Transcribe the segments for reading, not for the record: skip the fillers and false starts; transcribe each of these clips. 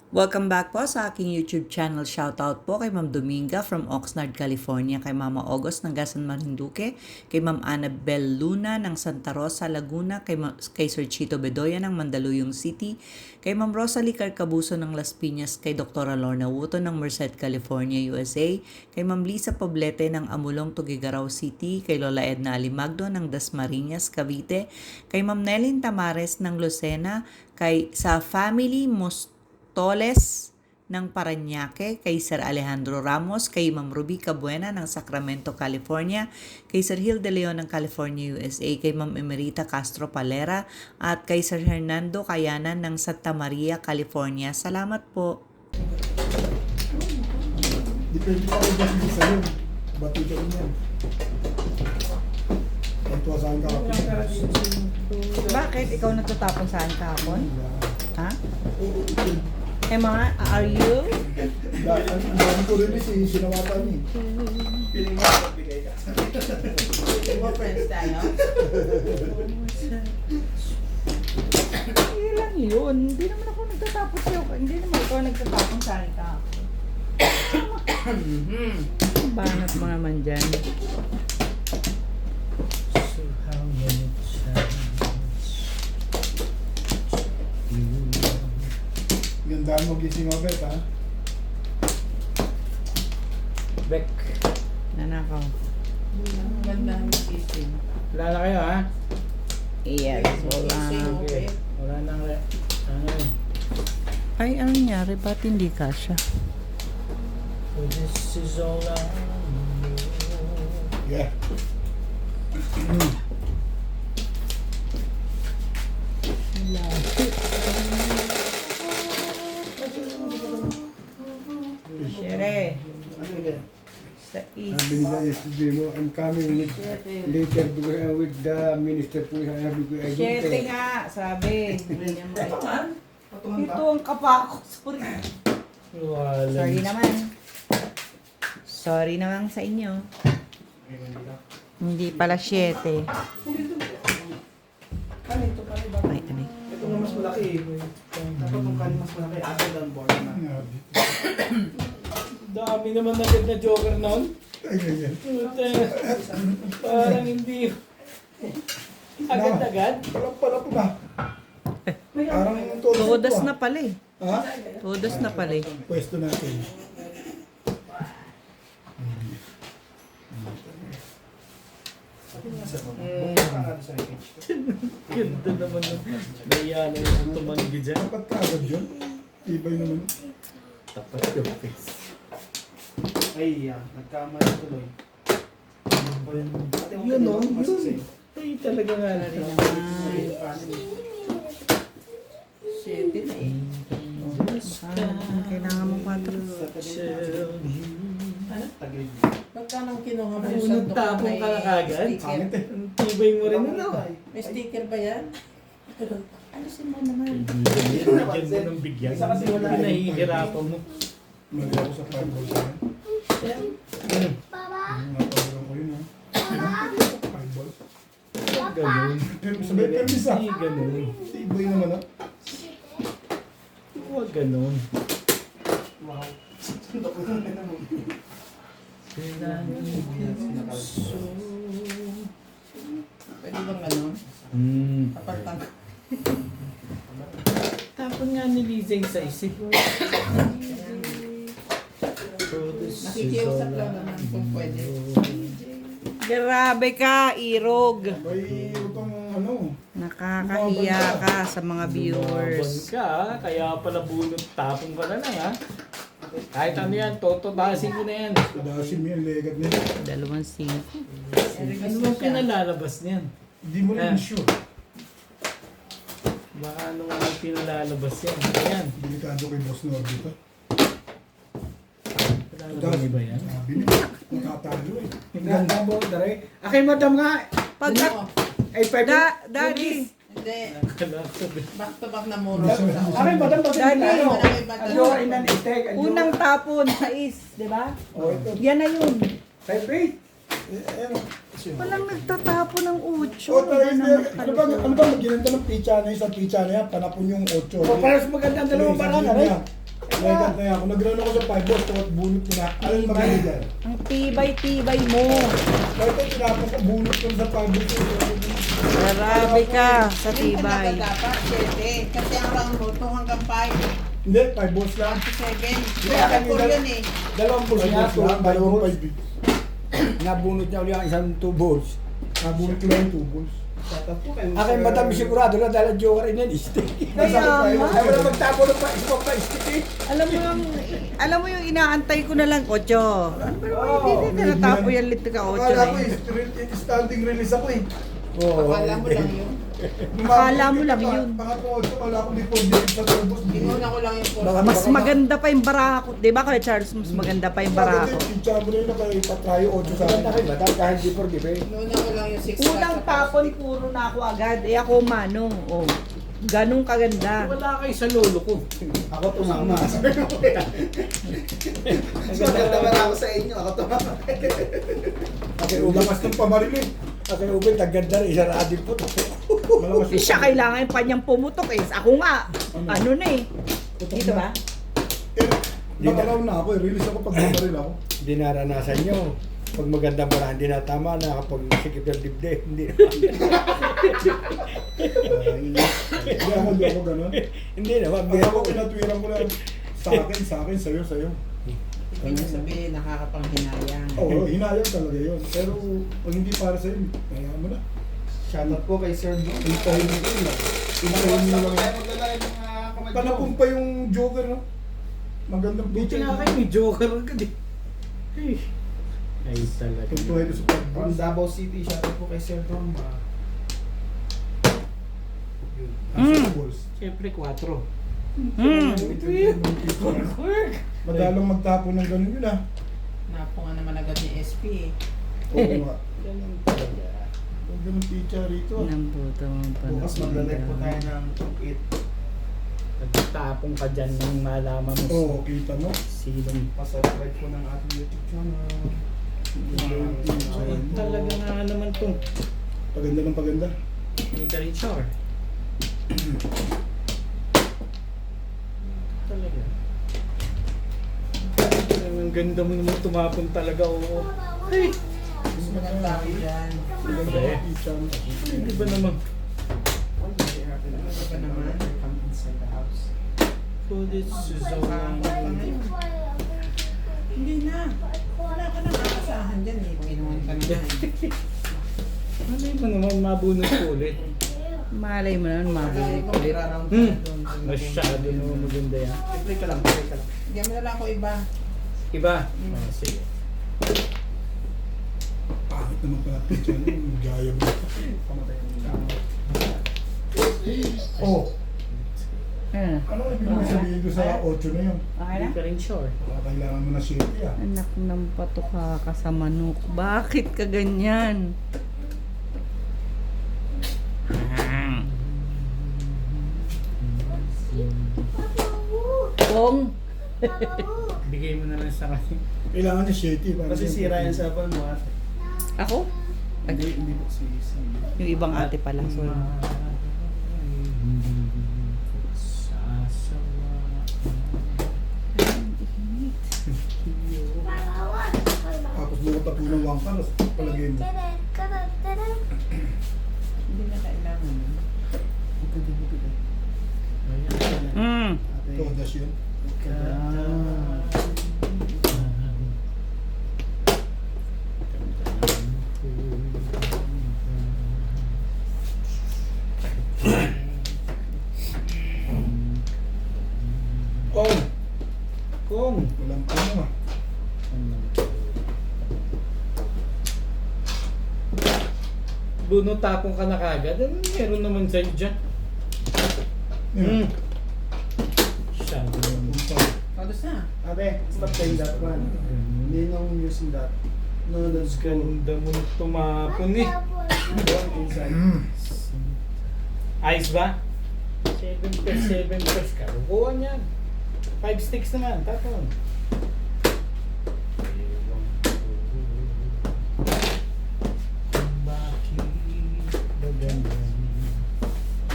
Welcome back po sa aking YouTube channel. Shoutout po kay Ma'am Dominga from Oxnard, California, kay Mama August ng Gasan Marinduque, kay Ma'am Annabel Luna ng Santa Rosa, Laguna, kay Sir Chito Bedoya ng Mandaluyong City, kay Ma'am Rosalie Carcabuso ng Las Piñas, kay Dr. Lorna Wuto ng Merced, California, USA, kay Ma'am Lisa Poblete ng Amulong, Tuguegarao City, kay Lola Edna Alimagdo ng Dasmariñas, Cavite, kay Ma'am Nelin Tamares ng Lucena, sa Family Mostoles ng Parañaque, kay Sir Alejandro Ramos, kay Ma'am Ruby Cabuena ng Sacramento, California, kay Sir Gil de Leon ng California, USA, kay Ma'am Emerita Castro Palera, at kay Sir Hernando Cayanan ng Santa Maria, California. Salamat po. Depende pa rin kasi sa yun. Bati ka rin yan. Ito saan ka kapit. Bakit? Ikaw nagtatapon saan kahapon? Ha? Mga, are you? Ang dami ko rin si sinawatan eh. Piling mo, magbigay ka. Di ba friends tayo? Hindi lang yun. Hindi naman ako nagtatapon sa'yo. Hindi naman ikaw nagtatapon sa akin kahapon. Banat mo naman dyan. So how many times Gandaan mo gising mo, Bet, ha? Beck, Nanakaw. Ganda ang gising. wala na kayo ha? Yes, wala. Okay. Wala nang ano yun. Ay, ano nangyari? Ba't hindi ka siya? So this is all I know. Yeah. Shere. Sa Sabi east. nila yesterday mo, I'm coming with later with the minister po. Sabi ko, I don't Shere care. nga, sabi. Hindi niya Ito ang kapako. Sorry. Wala. Sorry naman. Sorry naman sa inyo. Hindi pala 7. Ano ito pa rin ba? Ay, ano eh. Ito nga mas malaki eh. Dapat yung kanin mas malaki. Agad ang board na. Dami naman agad na joker noon. Ay, ay, ay. Parang hindi. Agad-agad. Pala po ba? Parang todos Todas po, na pala eh. Ha? Todas na pala eh. Pwesto natin. Ganda naman nun. Naiya na yung tumanggi dyan. Dapat kagad yun. Ibay naman. Tapat yung face. Ay, nagkamali tuloy. Yun o, yun. Ay, talaga nga. Siyete na eh. Kailangan mo 4. Magkano ang kinuha mo Ay, sa nagtapong ka na kagad? sticker? Ang tibay mo rin ano. May sticker ba yan? Alisin mo naman. Bigyan mo ng bigyan. Pinahihirapan mo. Mag-ako sa fireball sa akin. Napagano ko yun, ha? Fireball. Ganun. Pero sabi, pero isa. Hindi ganun. Ibay naman, ha? Huwag ganun. Pwede bang ano? Apartang. Tapon nga ni Lizeng sa isip. Nakikiusap lang naman kung pwede. Grabe ka, Irog. May utang, ano, Nakakahiya ka sa mga viewers. Ka, kaya pala bunot tapong ka na lang ha. Kahit ano yan, tototasin ko na yan. tudasin mo yung legat nila. 2.5. Ano bang pinalalabas niyan? Hindi mo rin sure. Baka ano nga ang pinalalabas yan? Ayan. Delikado kay Boss Norby ito. Pinalalabas ba yan? Sabi niya, nakatalo eh. Ganda mo, dare. Akay madam nga. Pag Ano? Ay, pwede. Daddy, Hindi. Nakakala ko ba? Back to back na muro. Akay madam, pag Daddy. ano. Ano may bata? Adyo, inan itek. Adyo. unang tapon sa is, di ba? Oh, ito. Yan na yun. Kay Faith. Walang nagtatapon ng 8. O talaga, ano ba, ginanta ng pizza na isang pizza na yan, panapon yung 8. O, para sa magandang dalawang parang, aray. Naikat na yan. Kung nag-run ako sa 5 balls, at bunot ko na. Alam mo maganda dyan? Ang tibay-tibay mo. Kahit ay tinapos ko, bunot ko sa 5 balls. Grabe ka sa tibay. Dapat 7. Kasi ang round mo, 2 hanggang 5. Hindi, 5 balls lang. 7. Kaya ka po yun eh. Dalawang balls 5 niya, balls lang, dalawang 5 balls. nabunot niya ulit ang isang 2 balls. Nabunot ko lang yung 2 balls. Aking madami sigurado na dahil ang joker in yan, stick. Kaya nga. Ay, wala magtapo ng pa, isang pa, stick eh. Alam mo yung inaantay ko na lang, Ocho. Ano ba naman, hindi na natapo yan lit ka, Ocho. Akala ko na yun. standing release ako eh. Oo. Akala mo lang yun. Akala mo lang yun. Pangatlo, wala akong before date sa 2 balls. Inuna ko lang yung Baka- Mas maganda pa yung barako. Di ba, Kuya Charles? Mas maganda pa yung barako. Picture mo na yun na kayo ipatrayo 8 sa Maganda akin. kayo, madam, kahit di for give eh. Inuna ko lang yung 6. Unang tapon, puro na ako agad. Eh ako, manong. Oh. Ganong kaganda. Wala kayo sa lolo ko. Ako tumama. Maganda ba ako sa inyo? Ako tumama. Aking Ang ubin, lakas ng pamarin eh. aking ubin, taganda rin, isa radin po. Malakas Eh, siya kailangan yung panyang pumutok eh. Ako nga. Ano na eh. Dito ba? Eh, nakalaw na ako eh. Release ako pag namaril ako. Hindi naranasan nyo. Pag magandang para hindi na tama na kapag sikip ng dibdib, hindi. Hindi ako ganun. Hindi naman. Pag ako pinatwiran ko lang sa akin, sa'yo. Ibig sabihin, nakakapanghinayang. Oo, hinayang talaga yun. Pero pag hindi para sa'yo, kaya mo na. Shoutout po kay Sir Don. Hintayin mo ko lang. Hintayin mo lang yan. Panapong pa yung Joker, no? Magandang Buti picture. nga kayo, may joker agad eh. Ay talaga. Tuntuhay ko sa From pag-balls. Davao City, shoutout po kay Sir Don. Balls. Siyempre 4. Madalang magtapo ng ganun yun ah. Napo nga naman agad ni SP eh. Oo nga. Ganun talaga. Ang ganun picture rito ah. Nambuto mo pa. Bukas maglalike po tayo ng 2-8. Nagtapong ka dyan nang malaman mo Oo, kita mo. sinong Pasubscribe po ng ating YouTube channel. Ay, talaga nga naman itong Paganda ng paganda. hindi ka rin sure. Talaga. Ang ganda mo naman tumapon talaga, oo. Ay! Mas maganda ako dyan. Paganda ng picture. Hindi ba naman? Ano ba naman? Come inside the house. So this is so Hindi na. Wala ka nang aasahan dyan eh. Pinuhan ka na eh. Ano ba naman mabunot ko ulit? Malay mo naman, mabili Kung ulit. ira-round ka Hmm. na doon. Masyado naman maganda yan. Play ka lang, play ka lang. Bigyan mo na lang ako iba. Iba? Oh, sige. Pangit naman pala picture mo. Gaya mo. Oh, ano ibig mo sabihin doon sa 8 na yun? Okay na? Hindi ka rin sure. Kailangan mo na 7 ah. Anak ng patuka ka sa manok. Bakit ka ganyan? Kong. Bigay mo na lang sa kanya. Kailangan niya 7 para Kasi sira yan sa phone mo at Ako? hindi po si Yung ibang ate pala. Sorry. Tapos buka tapo ng 1 paras. Palagay mo. Hindi na kailangan. Mm. Todas yun. Kong! Kung Walang ano ah. Bruno tapong ka na kagad, ano meron naman sa'yo dyan? Yan. Masyado naman. Todos na. Ate, stop playing that one. Hindi nang using that. No, that's good. Ganda mo tumapon eh. Go inside. Ayos ba? 7 plus ka. Kukuha niyan. 5 sticks naman, tapon. Bakit ba ganyan?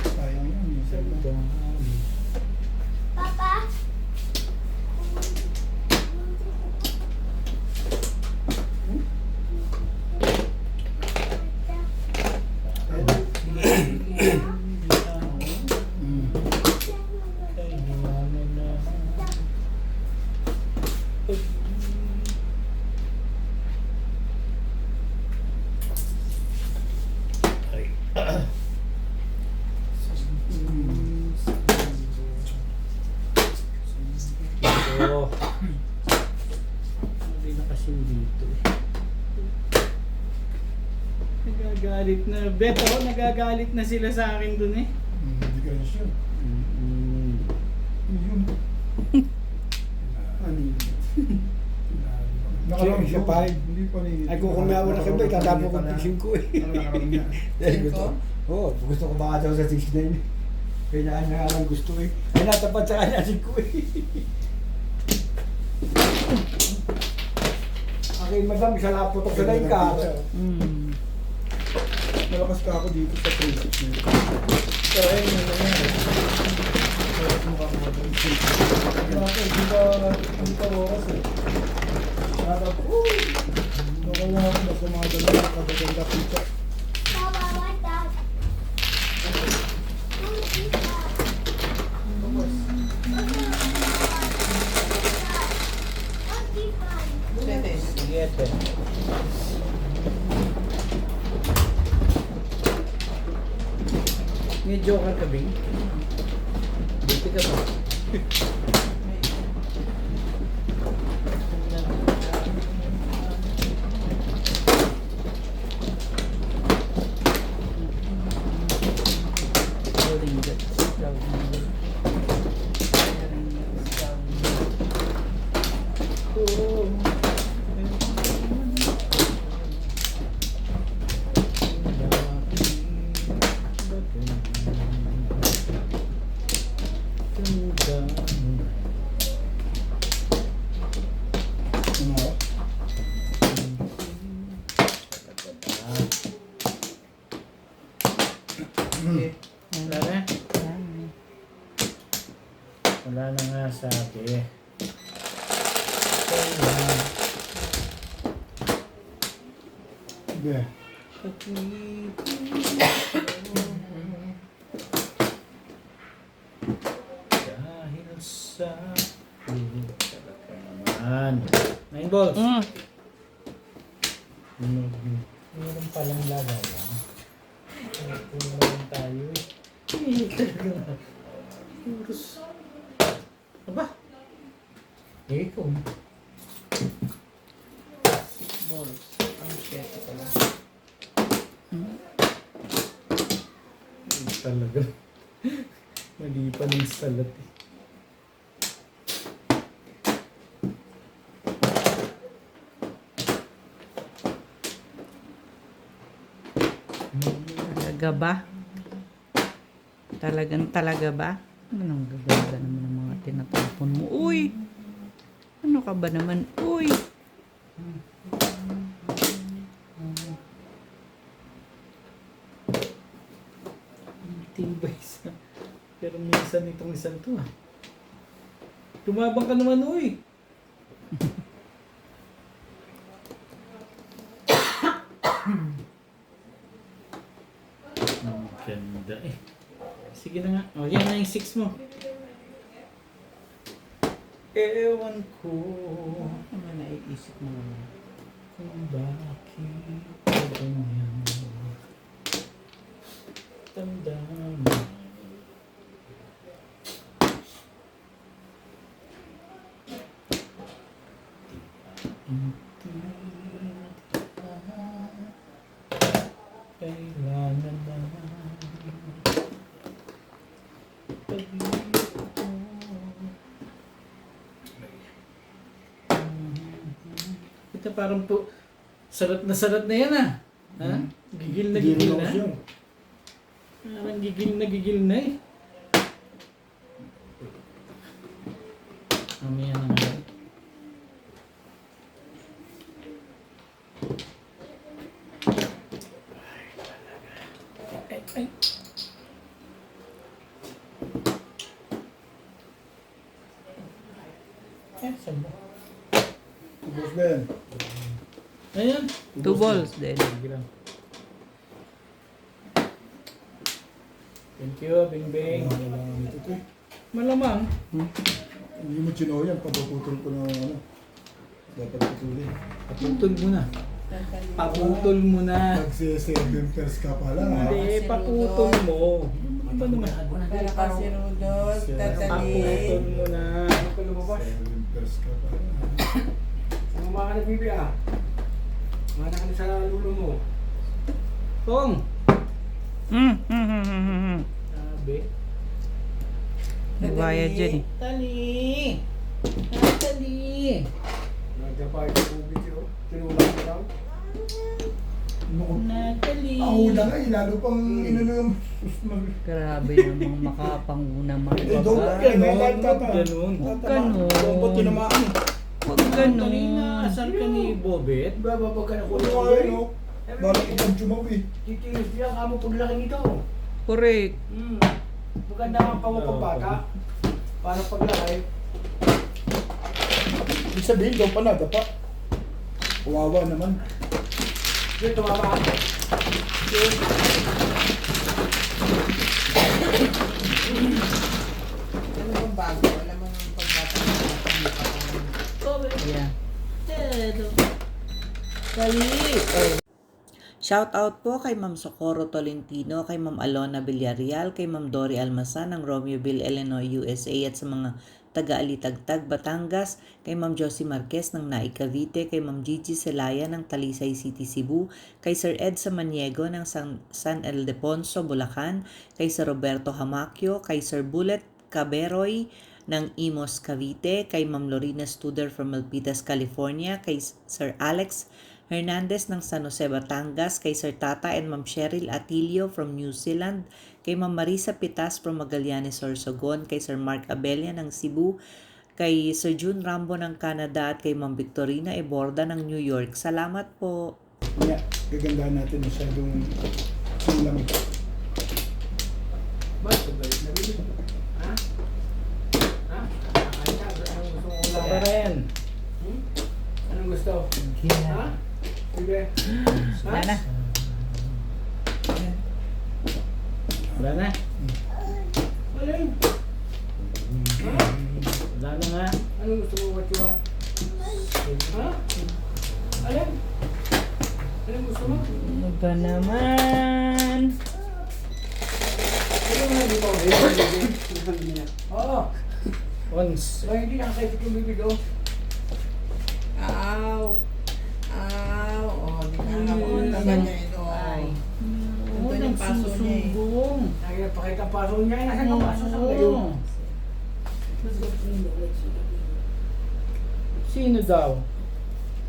Sayang yan. Minsan lang. Hindi na kasi dito eh. Nagagalit na. Beto, nagagalit na sila sa akin dun eh. Hindi ka rin sure. Yun. Ano yun? Nakarang Siya, pa. 5. Hindi pa rin. Ay, kung kumawa na kayo, itatapo ko ng 5 eh. Ano nakarang niya? Dahil gusto, gusto ko baka daw sa 6-9. Kaya nga lang gusto eh. Ay, natapat sa kanya 5 eh. Okay, madam, isa lang putok sa line ka. Mm. Malakas ka ako dito sa 3-6 nito. So, ayun yun na yan. Kaya mukha mo ito. Hindi pa oras eh. Sarap. Baka lang ako basta mga dalawa kapaganda pizza. Sete. Sige, ito. May joker ka, Bing? Dito ka ba? Ano? Wala na? Wala na nga sabi. Hindi. Dahil sa talaga naman. 9 balls. Meron palang lagay. Puno lang tayo eh. Talaga. Puros. Aba? Eh, kung. Balls. Ang sete pala. Talaga. Mali pa ng salat eh. Talaga ba? Talaga ba? Anong gaganda naman ng mga tinatapon mo? Uy! Ano ka ba naman? Uy! Tibay sa... Pero minsan itong isang to ah. Tumabang ka naman uy! Ang ganda eh. Sige na nga. O, yan na yung 6 mo. Ewan ko Ano naiisip mo naman? kung bakit ka ganyan. Tanda mo. Kailangan na ito parang po sarat na yan ah. Ha? Gigil na gigil na. Parang gigil na eh. Mamaya na nga. Ay. Saan ba? Boss Ben. Ayan. 2 balls din. Sige lang. Thank you, Bing Bing. Kailangan ito eh. Malamang. Hindi mo chino yan. Papaputol ko na ano. Dapat putulin. Paputol mo na. Paputol mo na. Magsi-7 ka pala. Ha? Hindi, paputol mo. Ano ba naman? Para kasi Rudolph, Paputol tatalim. mo na. 7 Stress ka pa. Sumama ka na, Bibi ah. Mana ka na sa lulo mo. Tong! Hmm. Sabi. Nagbayad dyan eh. Tali! Tali! Nagkapay sa tubig yun. Tinulang mo lang. Natali! Ahula nga eh, lalo pang inano yung Grabe namang makapanguna mga daw, babae. ganun, Ganun. Huwag ganun. Dapat tinamaan. Huwag Tali ganun. na, asal ka ni Bobet? Bababa ka na Ano kulo. nga yun, no? Bakit ikaw chumawi? Titilis niya, kamo paglaki nito. Correct. Maganda ang pamapabata. Para paglaki. Ibig sabihin, daw pa na, dapat. Kawawa naman. Dito, tumama. Ano bang bago? Alam mo nung pagbata Yeah. Dali! Shout out po kay Ma'am Socorro Tolentino, kay Ma'am Alona Villarreal, kay Ma'am Dory Almasan ng Romeoville, Illinois, USA at sa mga taga-Alitagtag, Batangas, kay Ma'am Josie Marquez ng Naik Cavite, kay Ma'am Gigi Celaya ng Talisay City, Cebu, kay Sir Ed Samaniego ng San Ildefonso, Bulacan, kay Sir Roberto Hamaquio, kay Sir Bullet Caberoy ng Imos, Cavite, kay Ma'am Lorena Studer from Milpitas, California, kay Sir Alex Hernandez ng San Jose, Batangas, kay Sir Tata and Ma'am Cheryl Atilio from New Zealand, kay Ma'am Marisa Pitas from Magallanes, Sorsogon, kay Sir Mark Abella ng Cebu, kay Sir June Rambo ng Canada at kay Ma'am Victorina Eborda ng New York. Salamat po. Yeah, gagandahan natin masyadong kulang. Ba't? Pabalik na rin. Ha? Ha? Kakain ka. Anong gusto mong Isa pa ulam? rin. Anong gusto? Ha? Sige. Wala na. Wala na. Alin? Ha? Wala na nga. Anong gusto mo, what you want? Ha? Alin? Anong gusto mo? Ano ba naman? Ano nga di mo? Oo. Once. Ba, hindi nakakaipit yung bibig, oh. Aw! Aw! Oh, di na ako na ganyan. Ay. Ito yung paso niya eh. Susumbong. Nakikipakita ang paso niya. Nasaan ang paso sa ngayon? Sino daw?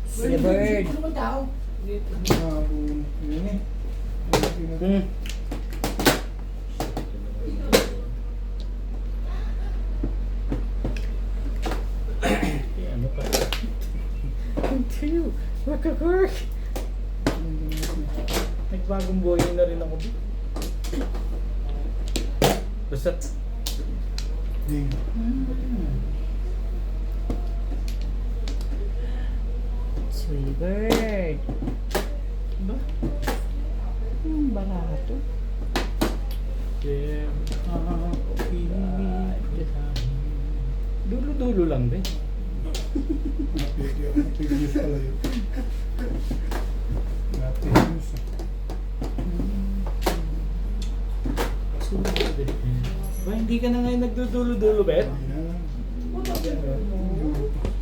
Si Bird. Ano ba daw? Yun eh. Ano pa? Continue. Makakirk. Nagbagong buhay na rin ako. Basta Ding. Sweet Bird. ba? Barato. Yeah. Okay. Dulo-dulo lang din. Fake news pala yun. Fake news. Ba, hindi ka na ngayon nagdudulo-dulo, Bet? Hindi na lang.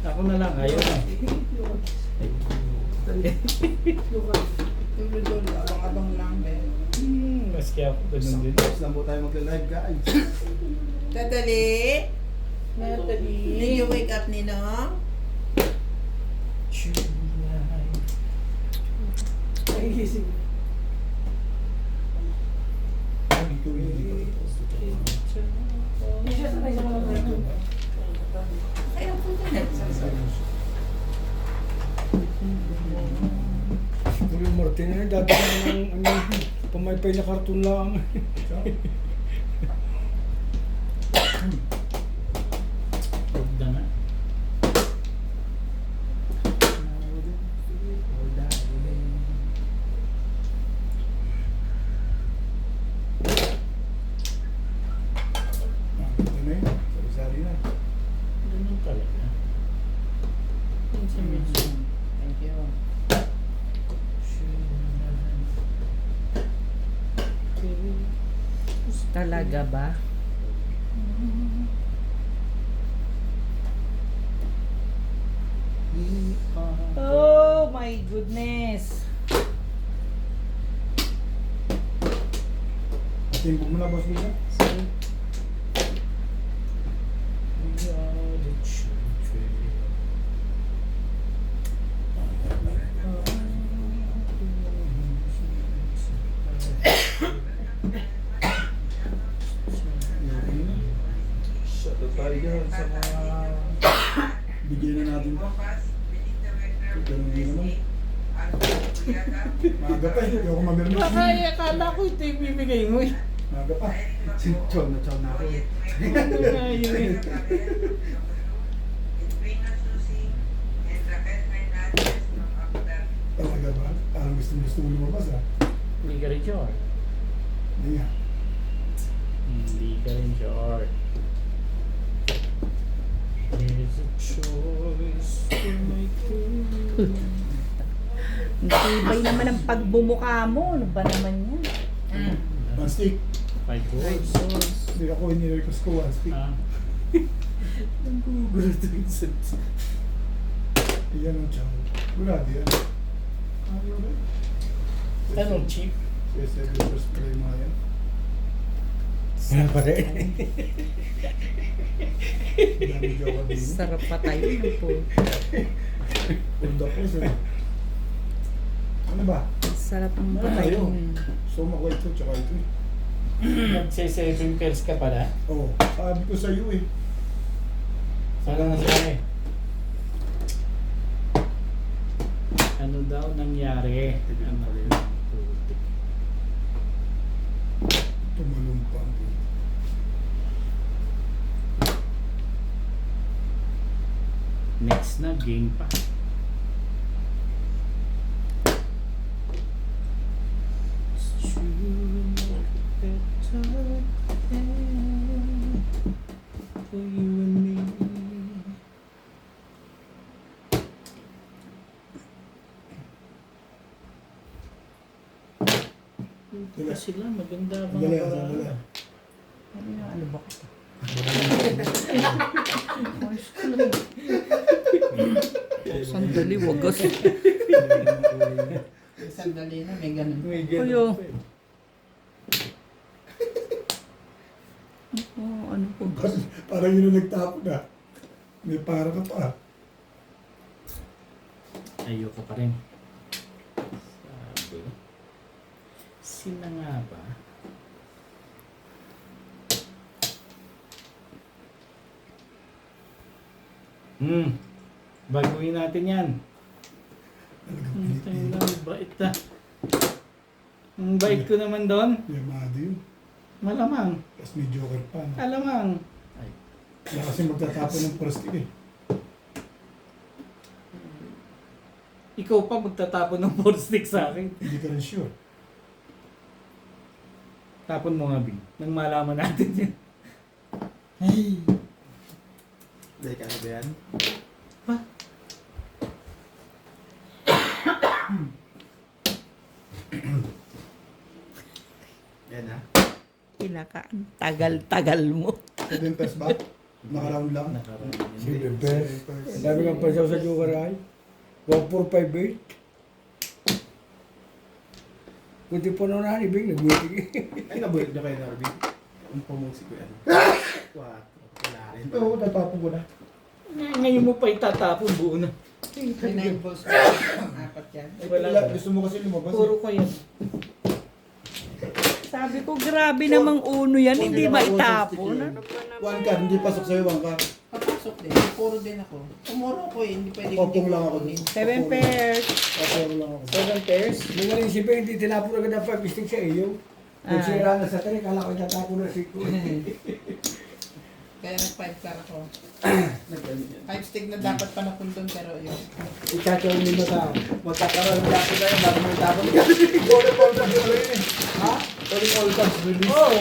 Ako na lang, ayaw na. Tulo-tulo, abang-abang lang eh. Maski ako, ganun din. Tapos lang po tayo magla-live, guys. Tatali? Did you wake up, Ninong? Nahihising. Dito, hindi pa tapos. Hindi siya sanay sa mga ganito. Kaya po ka Yung Martin na dati ng pamaypay na karton lang. Huwag na nga. Ito na yun. Sari-sari na. Ganun talaga. Thank you. Talaga ba? goodness. Timpok mo na, boss Lisa. Shut up tayo dyan sa mga bigyan na natin pa. Ganun din naman. Maaga pa eh, ayoko mamirmis. Baka akala ko ito yung bibigay mo eh. Maaga pa. Chow na ako eh. Ano nga yun eh. Talaga ba? Parang gusto mo lumabas ah. Hindi ka rin short. Hindi nga. Hindi ka rin short. There's a choice to make. Ang tibay naman ang pagbumuka mo. Ano ba naman yan? One stick. 5 goals. Hindi ako ini-request ko one stick. Ah. Nagugulat yung set. Iyan ang chow. Gulado yan. Ayaw na. Anong cheap? Yes, first play mga yan. Wala pa rin. Dami joker din. Sarap pa tayo ng po. Pulda po sir. Ano ba? Sarap ang Ano patay tayo? mo yun. Soma ko ito, tsaka ito eh. Nagse-7 pairs ka pala? Oo. Sabi ko sa'yo eh. Sana nasabi. Ano daw nangyari? Ano putik. Tumalumpang. Next na, game pa. For you and me. Ito sila, maganda mga Sandali, paraan. sandali. Ano ba? Sandali, wagas. Sandali na, may ganun. Kuyo. Oh, ano po ba? Parang yun ang nagtapon ah. May para ka pa ah. Ayoko pa rin. Sabi. Sina nga ba? Baguhin natin yan. Tayo lang, bait na. Ang bait ko naman doon. Yamado yun. Malamang. Tapos may joker pa. No? Alamang. Wala kasi magtatapon ng first stick eh. Ikaw pa magtatapon ng 4 stick sa akin. Hindi ka rin sure. Tapon mo nga, Bing. Nang malaman natin yan. Dahil ka na ba yan? Ha? Yan ha? Kinakaan. Tagal-tagal mo. 7 pairs ba? Naka-round lang. Nakaroon Sige, yun. best. Ang dami kang pasaw sa Joker ay. 1458. Kunti po na na, ibig nag-waiting. Ay, nabulit niyo kayo na Arvin? Ang pumusik ko yan. 4. Wala rin. Oo, tatapon ko na. Ngayon mo pa itatapon, buo na. May 9 balls ka. 4 yan. Ay, Wala wala. ba? Gusto mo kasi lumabas Puro ko yan. Sabi ko, grabe namang uno yan. Hindi maitapon. Ano ba naman? One card, hindi pasok sa'yo one card. Papasok din. Puro din ako. Tumuro ko eh. Hindi pwede Popong lang ako. kunin. 7 pairs. Papero lang ako. 7 pairs? Hindi nga rin si Ben, hindi tinapon agad ang 5 stick sa iyo. Kung Ah. sira na sa tali, kala ko itatapon na si Kaya nag-5 car ako. 5 stick na dapat pa napundon pero yun. Itatawag ni Mata. Magkakaroon ng dati tayo bago may tapon. Golden ball cards wala yun eh. Ha? Golden ball cards release. Oo.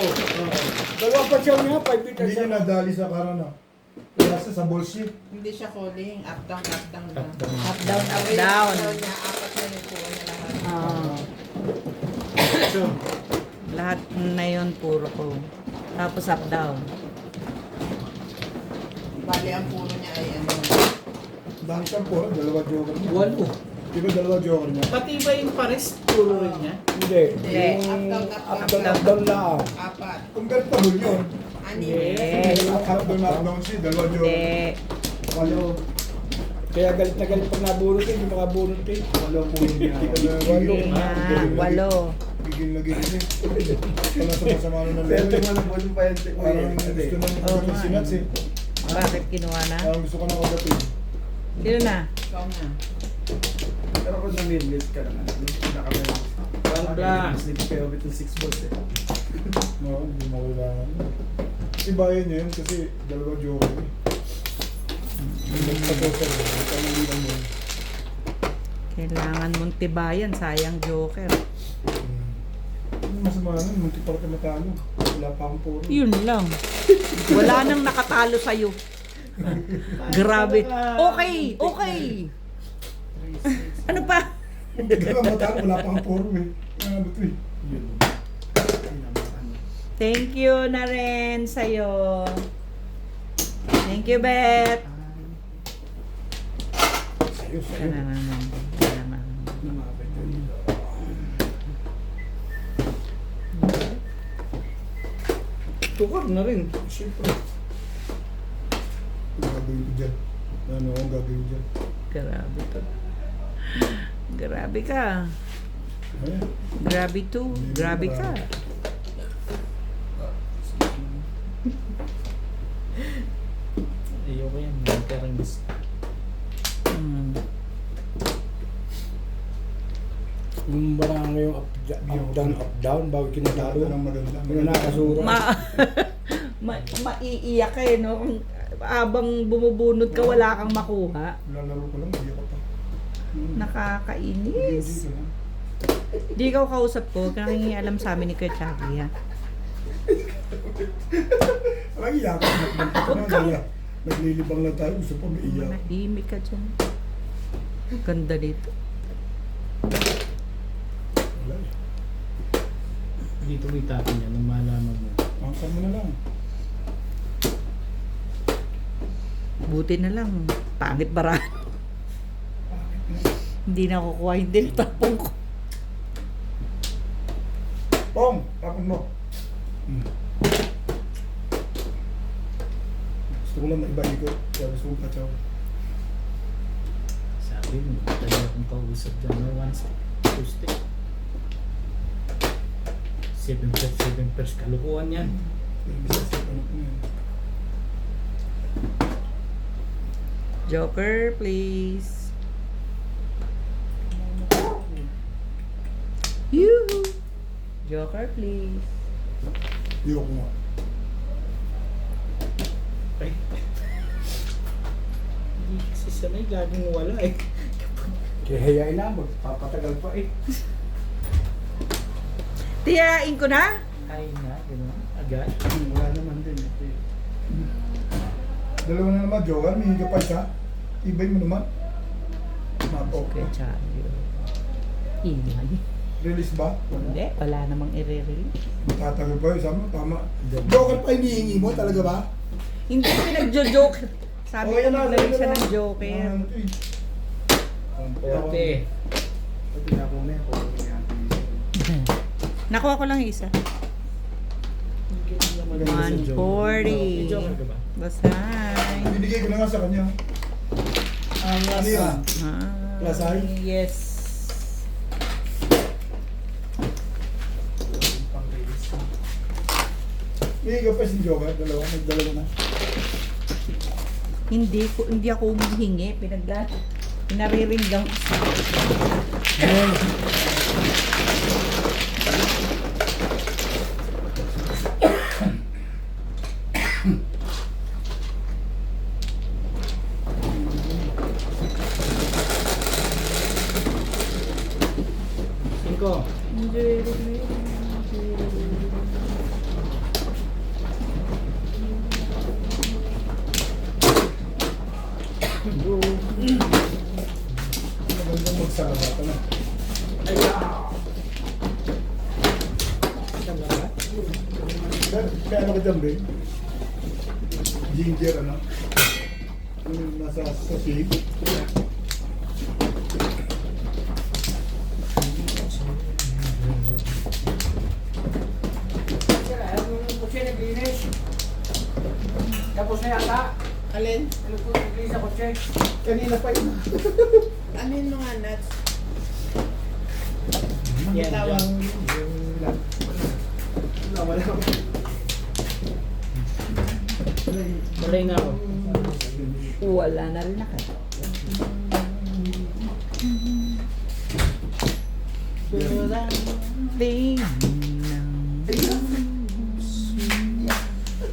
Dalawang pa siya niya, 5 feet Hindi niya nadali sa karana. Kaya sa bullshit. Hindi siya calling. Up down, up down na. Up, down, up, Away down. yung niya. Apat na yung puro niya lahat. Ah, So, lahat na yun, puro ko. Tapos up, down. Bali ang puro niya ay ano. dami siyang puro, dalawa joker niya. 8. Di ba dalawa joker niya? Pati ba yung pares, puro rin niya? Hindi. Hindi. Yung Up-down, up-down lang. Apat. Kung ganito hul yun. Anim. Up-down siya, dalawa joker. Hindi. Walo. Kaya galit na galit pag nabunot eh, hindi makabunot eh. Walo po yun niya. Walo. Hindi nga, 8. Gigil na gigil eh. Wala sa masama na Pero level. mo na po yung payante. Parang gusto nang Oo maging nga. sinats eh. Bakit kinuha na? Parang gusto ko na kagatin. Sino na? Ikaw na. Pero kung namimit ka naman, nakameron. One black. Sleep kayo with 6 balls eh. No, hindi mo kailangan. Kasi bayan niya yun kasi dalawa joker eh. Nagpatoker eh. Nagpangilinan mo. Kailangan mong tibayan, sayang joker. Ano masama nun? Munti pa ka matalo. Wala pa akong puro. Yun lang. Wala nang nakatalo sa'yo. Grabe. Okay, okay. Ano pa? Munti ka lang matalo. Wala pa akong puro eh. Ano to eh. Thank you na rin sa'yo. Thank you, Beth. Sa'yo, sa'yo. Tukar na rin. Siyempre. Ano gagawin ko dyan? Ano ang gagawin dyan? Grabe to. Grabe ka. Ayan. Grabe to. Grabe ka. Ayoko yan. Magkarang gusto. Hmm. Yung barang yung up down, bago kinatalo. Maganda ng maganda. Yung nakasura. Maiiyak ka eh, no? Kung habang bumubunot ka, wala kang makuha. Lalaro ko lang, iyak ka pa. Nakakainis. Hindi ko lang. Di ikaw kausap ko, alam sa amin ni Kuya Chaki, ha? Parang iyak ka. Naglilibang lang tayo, gusto pa may iyak. Manahimik ka dyan. Ganda dito. Wala eh. Dito mo itapin yan, nung malaman mo. Angkan mo na lang. Buti na lang. Pangit bara. Hindi na kukuha, hindi natapong ko. Pong, tapon mo. Gusto ko lang maiba-ikot. Kaya gusto kong patsaw. Sabi mo, tayo akong kausap dyan na one step, two step. 7 pers, kalukuhan yan. Ano ko yan. Joker, please. Yoo! Joker, please. Di ako nga. Ay. Hindi kasi sanay, laging wala eh. Kaya hayain na, magpapatagal pa eh. Tiyain ko na? Ay na, gano'n. Agad. Wala naman din. Ito yun. Dalawa na naman, Joker. May higa pa isa. Ibay mo naman. Mapok. Kuya Chaki. Ingay. Release ba? Hindi, wala namang i-release. Tatagal pa yun. Sabi mo, tama. Joker pa hinihingi mo? Talaga ba? Hindi pinagjo-joke. Sabi Oh, ko yan na, naglagay yan siya na. ng joker. Ano to eh. Forte. Pag pinakong na yan, kung ano yan. Nakuha ko lang isa. Maganda sa joke. 140. May joker ka ba? Basay. Binigay ko na nga sa kanya. Ano yan? Plus I? Yes. May higa pa si Joker. Dalawa. Nagdalawa na. Hindi ako humihingi. Pinariringgang ko. Cinco. Magandang magsarabata na. Ay, tama ba? Kaya ano ka dyan, Ben? Ginger, ano? Ano yung nasa sa save? sa yata. Alin? Ano po, nagli sa kotse. Kanina pa yun. Alin mga nuts? Yan, Tawag. dyan. Wala ko. Balay na ako. Wala na rin ako.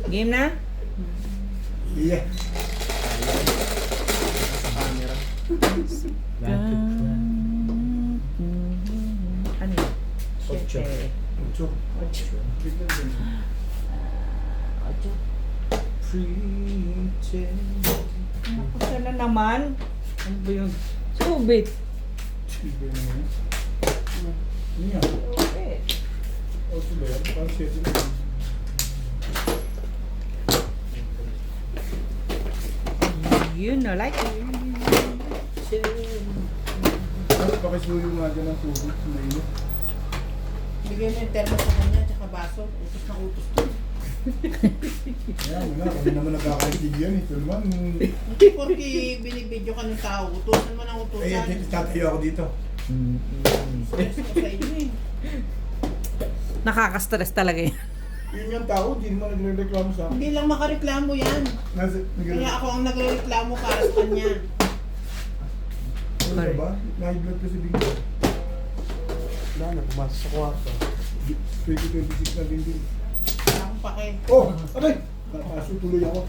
Game na? Yeah. Ano yun? Ocho. Ocho. Ocho. Pretend. Nakusa na naman. Ano ba yun? Subit. Sige na yun. Ano yan? Subit. Ocho ba yan? Parang 7. You know, like Ano, pakisuyo nga dyan ng tubig. Mainit. Bigyan mo yung thermos sa kanya, tsaka baso. Utos na utos to. Ayan, wala. Kami naman nagkakaintig yan. Ito naman. Hindi porki binibidyo ka ng tao, utusan mo ng Eh, utusan. tatayo ako dito. Stress ko sa inyo eh. nakaka-stress talaga yun. Yun yung tao, hindi naman nagre-reklamo sa akin. Hindi lang makareklamo yan. Kaya ako ang nagre-reklamo para sa kanya. Ano ba? High blood kasi bigla. Wala na, pumasok sa kwarto. 2026 na din din. Wala akong pake. Oh! Abay! Nakaso tuloy ako.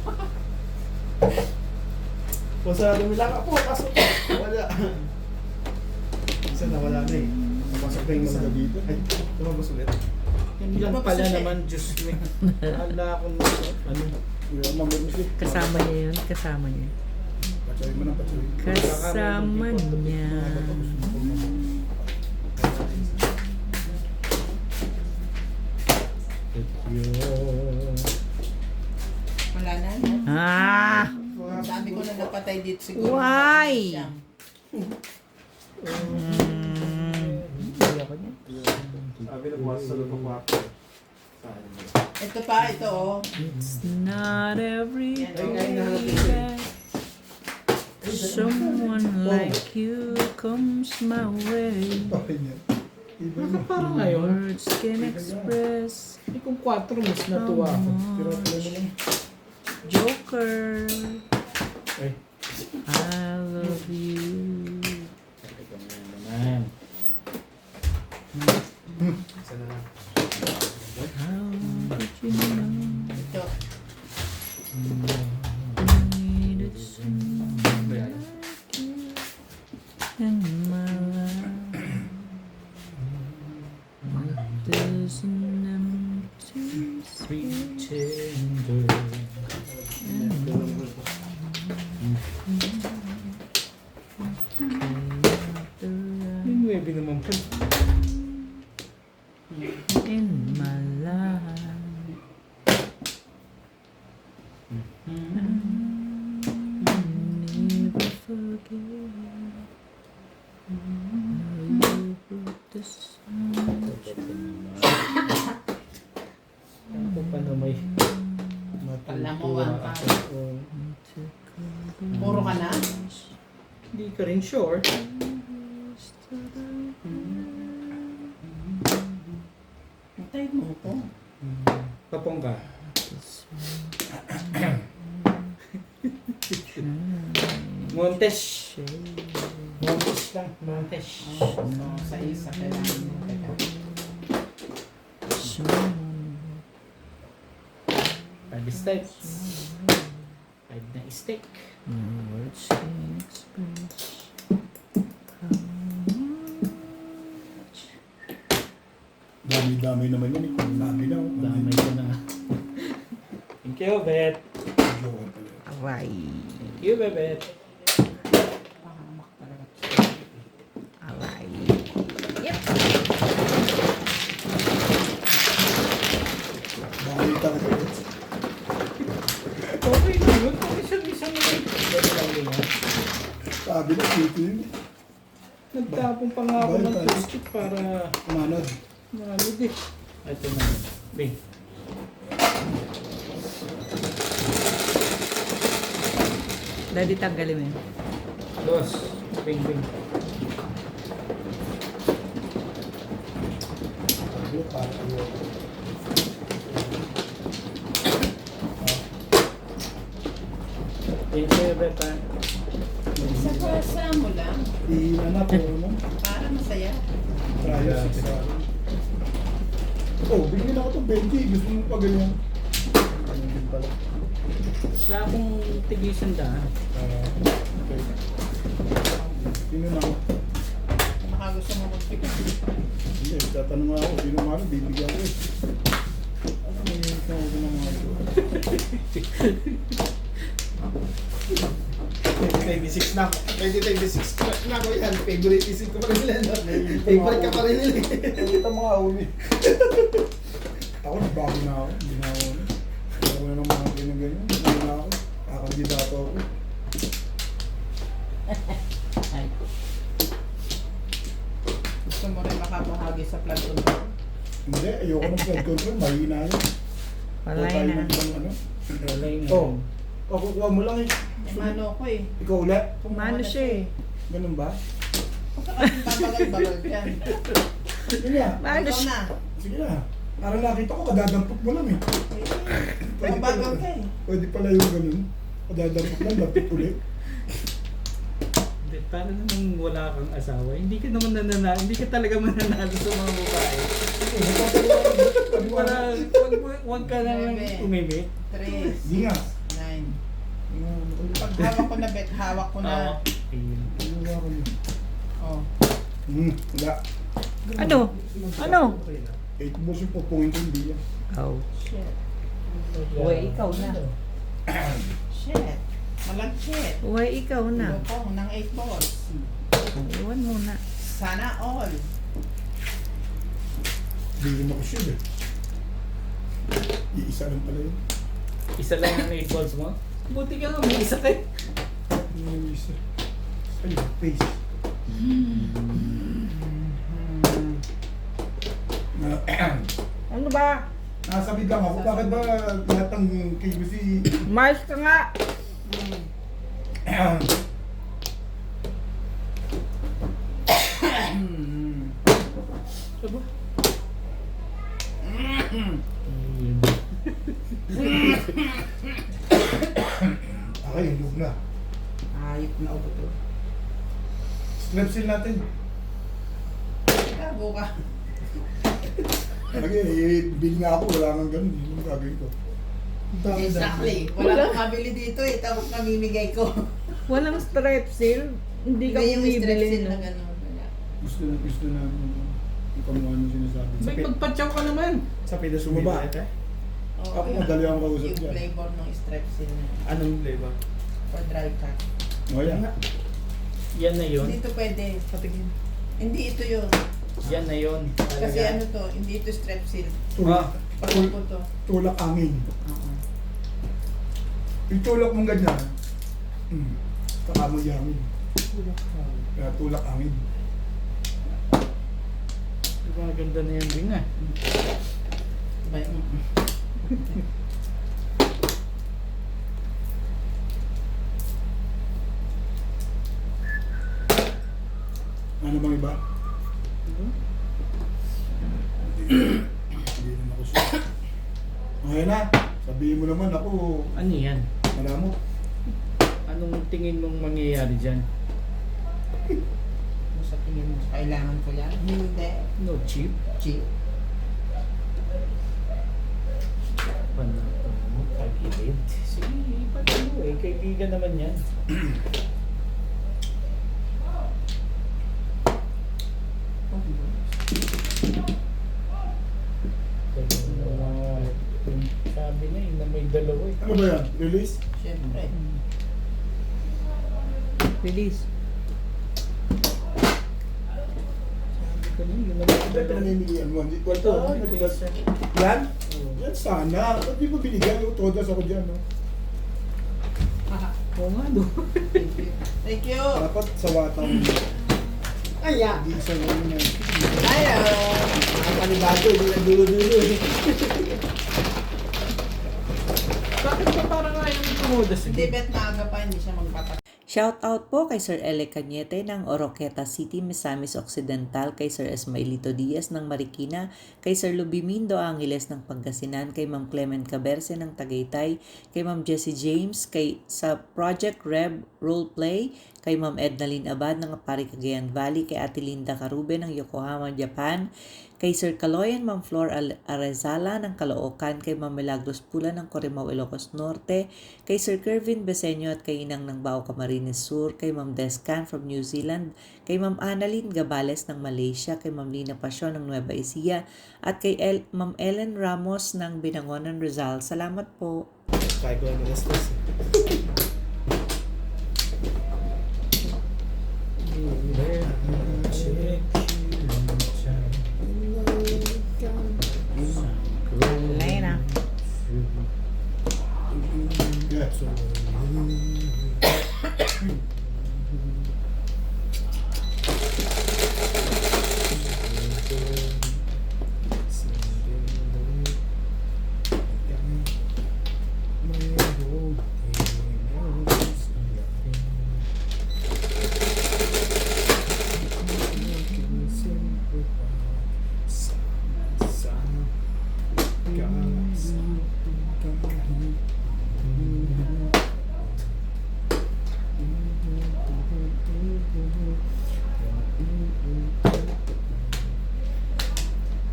Kung sa lumilang ako, pasok. Wala. Isa na wala na eh. Pasok na yung isa dito. Ay, lumabas ulit. Yan lang Lumabas pala siya. naman, Diyos me. Ala akong ano. Yung number mo siya. Kasama niya yun, kasama niya. Patsoy mo ng patsoy. Kasama niya. Wala na. Ah! Ang dami ko na napatay dito siguro. Why? Siya. Ayoko niya. Sabi na pumasok sa loob ng kwarto. Ito pa, ito oh. It's not every Yan, day nahanap that someone like you comes my way. Okay niya. Iba Baka mo. parang ngayon. Words can express Eh kung 4 mas natuwa ako. Pero pala mo lang. Joker, Ay. I love you. Ito nga naman. Isa na lang. How did you know Ito. I needed someone like you in my life? There's an empty Pretender. Yung 9 naman po. in my life. Never forget how you put the sun. Ako pa na may Kala mo, one pa. Oo. Puro ka na? Hindi ka rin sure. Matay mo ko. Kapong ka. Montes. Montes lang. Montes. So, sa isa kailangan mo. Five steps. 5 na steak. Words can express how much. Dami-dami naman yan eh. Dami na. oh. Damay ko na. Thank you, Bet. Joke pala. Aray. Thank you, Bet. Pahamak talaga. Aray. Bakit ako ito? Okay na yun. Isang-isang na yun. Pwede lang yun, ha? Sabi na dito yun. Nagtapong pa nga ako ng toothpick para Manod. maano din. Ito na. Bing. Daddy, tanggalin mo yun. Los. Bing bing. Ayun, para ayun. Thank you, Beta. Sa pasa mo lang, Iinanap ko, no? para masaya. Trial 6 sa akin. Oh, bigyan ako itong 20. Gusto mo pa ganyan? Ganyan din pala. Sa akong tigisan daan. Okay. Sino na ako? Baka gusto mo magpikit. Hindi, tatanong ako. Sino man, bibigyan ko eh. Ano may yung ko ng mga ito? 2026 na. 2026 na ko yan. Favorite isip ko pa rin nila. No? Favorite ka pa rin nila. Ito mga uli. Ako, nagbago na ako. Hindi na ako. Ako na ng mga ganyan-ganyan. Hindi na ako. Kakandidato ako. Gusto mo rin makabahagi sa flood control. Hindi, ayoko ng flood control. Mahina yun. Wala Tayo na. ng ibang ano. Wala yun. Oh, kukuha mo lang eh. Eh, mano ko eh. Ikaw ulit? Kumuha Mano na siya eh. Ganun ba? Huwag ka kasi babagal-bagal dyan. Sige na. Mano Ikaw siya. na. Sige na. Parang nakita ko, kadadampot mo lang eh. Mabagal ka eh. Pwede pala yung ganun. Kadadampot lang, dapat ulit. Hindi, paano naman wala kang asawa? Hindi ka naman nananalo. Hindi ka talaga mananalo sa mga babae. Para wag ka naman umimik. 3, Hindi nga. 9. Pag hawak ko na bet, hawak ko na. Ayun. Ano nga ako yun? Oh. Wala. Ano? Ano? 8 balls yung pupungin ko, hindi yan. Oh. Shit. Uy, ikaw na. Shit. Malagkit. Uy, ikaw na. Lupong ng 8 balls. Iwan muna. Sana all. Hindi mo ako sure eh. Iisa lang pala yun. Isa lang ang 8 balls mo? Buti ka nga, may isa kayo. Hindi yung isa. Ay, face. Ano ba? Nasabit lang ako. Bakit ba lahat ng KBC Mars ka nga. Aba? Okay, yung na. Ayop na ubo to. Strepsil natin. Gago ka. Bill nga ako, wala nang ganun. Hindi mo gagawin ko. Exactly. Wala kang mabili dito eh. Tapos mamimigay ko. Walang strepsil. Hindi ka Hindi yung bumibili, strepsil no? na gano'n. Wala. Gusto na yung kamuha nung sinasabi. May pagpatsaw ka naman. Sa Pinas Sumaba. Oo, Ako, yun. madali ang kausap Yung dyan. flavor ng strepsil na. Anong flavor? For dry cut. O yan. Yan na yun. Hindi ito pwede. Patigin. Hindi ito yun. Yan na yun. Kasi ano to, hindi ito strepsil. Tulak. Pagod po to. Tulak angin. Oo. Yung tulak mong ganyan. Kakamoy angin. Kaya tulak angin. Diba, ganda na yan din ah. Diba? Ano bang iba? Hindi naman ako siya. Okay na. Sabihin mo naman ako. Ano yan? Malamot. Anong tingin mong mangyayari dyan? Ano sa tingin mo? Kailangan ko yan? Hindi. No chip? Cheap. Panatang mo, pag-ibig. Sige, pag-ano eh. Kaibigan naman yan. Sabi na eh, na may dalawa eh. Ano ba yan? Release? Siyempre. Release. Sabi ko na, yun na may Ito dalawa. pinamimilian mo. Hindi ko ito. Yan? Yan sana. Ba't di mo binigyan? Utodas ako dyan. No? Oo nga, no? Thank you. Thank you. Dapat sa watang. Aya. Hindi isa lang yun. Aya. Ang panibago, hindi na dulo-dulo eh. Bakit ba parang ayaw mo tumudas? Hindi bet maaga pa, hindi siya magpatay. Shout out po kay Sir Ele Cañete ng Oroqueta City, Misamis Occidental, kay Sir Esmailito Diaz ng Marikina, kay Sir Lubimindo Angeles ng Pangasinan, kay Ma'am Clement Caberce ng Tagaytay, kay Ma'am Jessie James, sa Project Reb Roleplay, kay Ma'am Ednaline Abad ng Apari Cagayan Valley, kay Ate Linda Carube ng Yokohama, Japan, kay Sir Kaloyan Ma'am Flor Arezala ng Caloocan, kay Ma'am Milagros Pula ng Corimao, Ilocos Norte, kay Sir Kervin Beseño at kay Inang ng Bao Camarines Sur, kay Ma'am Descan from New Zealand, kay Ma'am Annalyn Gabales ng Malaysia, kay Ma'am Lina Pasyon ng Nueva Ecija, at kay Ma'am Ellen Ramos ng Binangonan, Rizal. Salamat po. Kaya ko lang na-stress. Lena.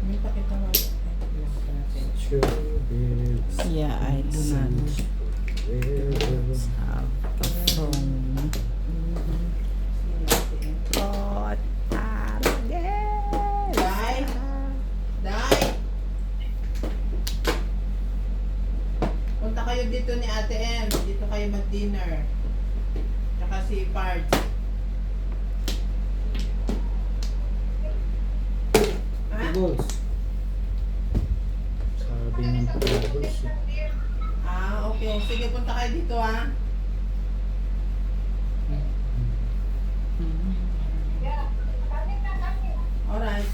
May pakita mo. Yeah, I do not have a phone. God, Dai! Dai! Punta kayo dito ni Ate M. Dito kayo mag-dinner. Tsaka si Pards. Ha? Goals. Sabi ng goals. Ah, okay. Sige, punta kayo dito ha. Alright.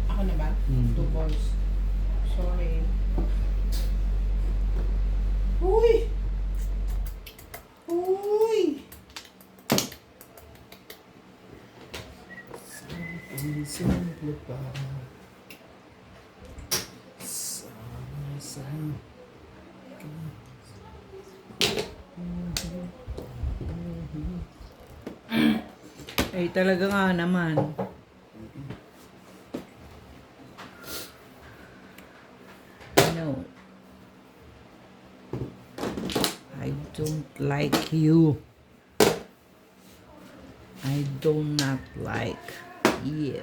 Ako na ba? 2 balls. Sorry. Uy! Uy! Simple pa. Sama-sama. Ay, talaga nga naman. No. I don't like you. I do not like you.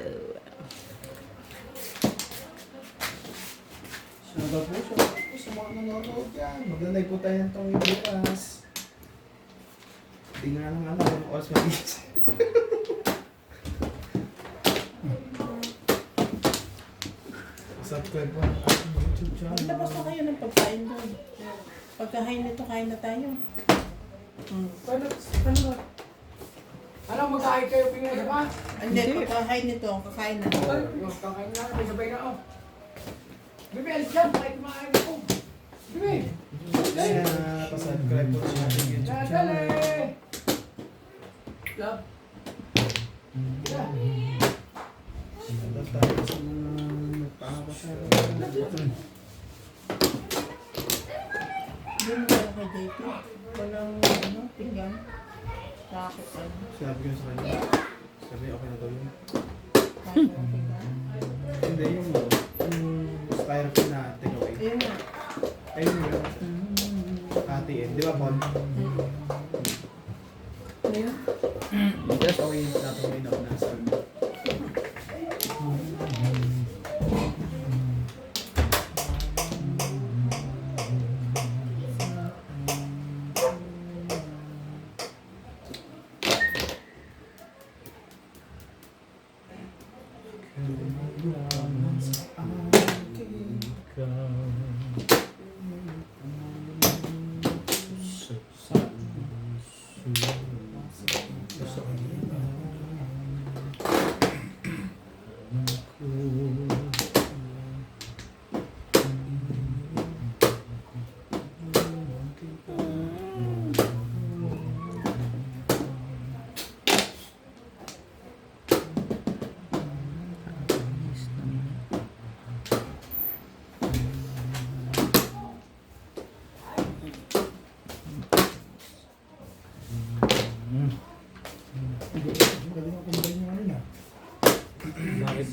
Shoutout po sa mga nanonood yan. Maglalay po tayo ng tong bukas. Hindi nga lang alam kung oras mag-iis. Subscribe po ang ating YouTube channel. Magtapos na kayo ng pagkain doon. Pagkahain nito, kain na tayo. Paano ba? Ano, magkain kayo pinag ba? Hindi, pagkahain nito, kakain na. Kakain na, may sabay na ako. Bibi, alis dyan, kahit kumain ako. Bibi! Kaya pa-subscribe po sa ating YouTube Dali! channel. Love. Shoutout tayo sa mga nagpapasara. Hindi mo kaya kay JP. Walang, pinggan. Bakit ano? Sabi ko sa kanya. Sabi okay na daw yun. Kahit walang pinggan. Hindi yung styrofoam na takeaway. Ayun nga. Ayun yun. Ate di ba Paul? Ayun. Just okay yung natin may daw na sa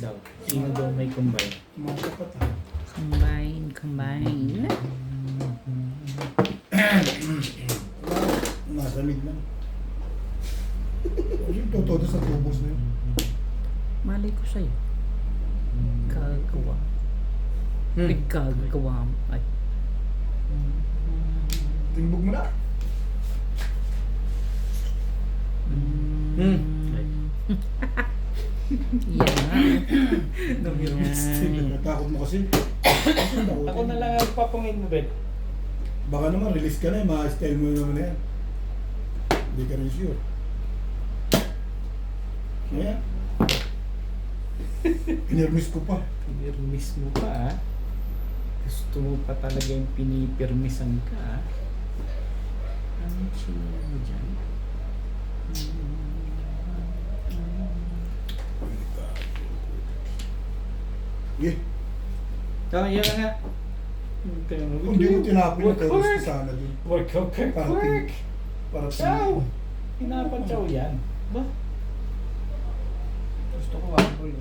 daw. Sino daw may combine? Mga kapat ah. Combine. Nasa mid na. Yung totoo sa tubos na yun. Malay ko sa'yo. Gagawa. Gagawa. Ay. Tingbog mo na. Ay. Yan nga. Natakot mo kasi. Ako na lang ang papangin mo, Bet. Baka naman release ka na eh. Ma-style mo naman na yan. Hindi ka rin sure. Kaya? Pinirmis ko pa. Pinirmis mo pa, ah. Gusto mo pa talaga yung pinipirmisan ka, ah. Ano siya mo dyan? Yeah. Oh, yan na nga. Kung di mo tinapin yung terrorist ka sana dun. Work. Para Chow! Pinapachow yan. Ba? Gusto ko wabol.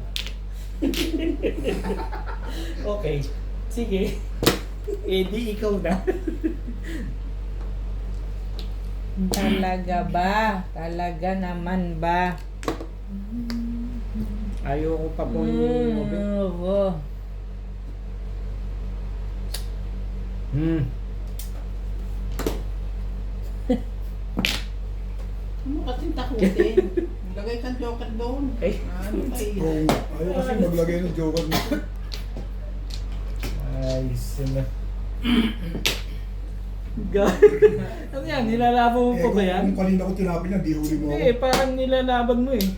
Okay. Sige. Eh di ikaw na. Talaga ba? Talaga naman ba? Ayoko pa po yung Bet. Oo. Ano kasing takutin? Lagay kang joker doon. Eh. Ano kayo? Oo. Ayaw kasi maglagay ng joker mo. Ay, sina. Ano yan? Nilalaban mo pa ba yan? Kung kanina ko tinapin niya, di huli mo ako. Hindi, parang nilalaban mo eh.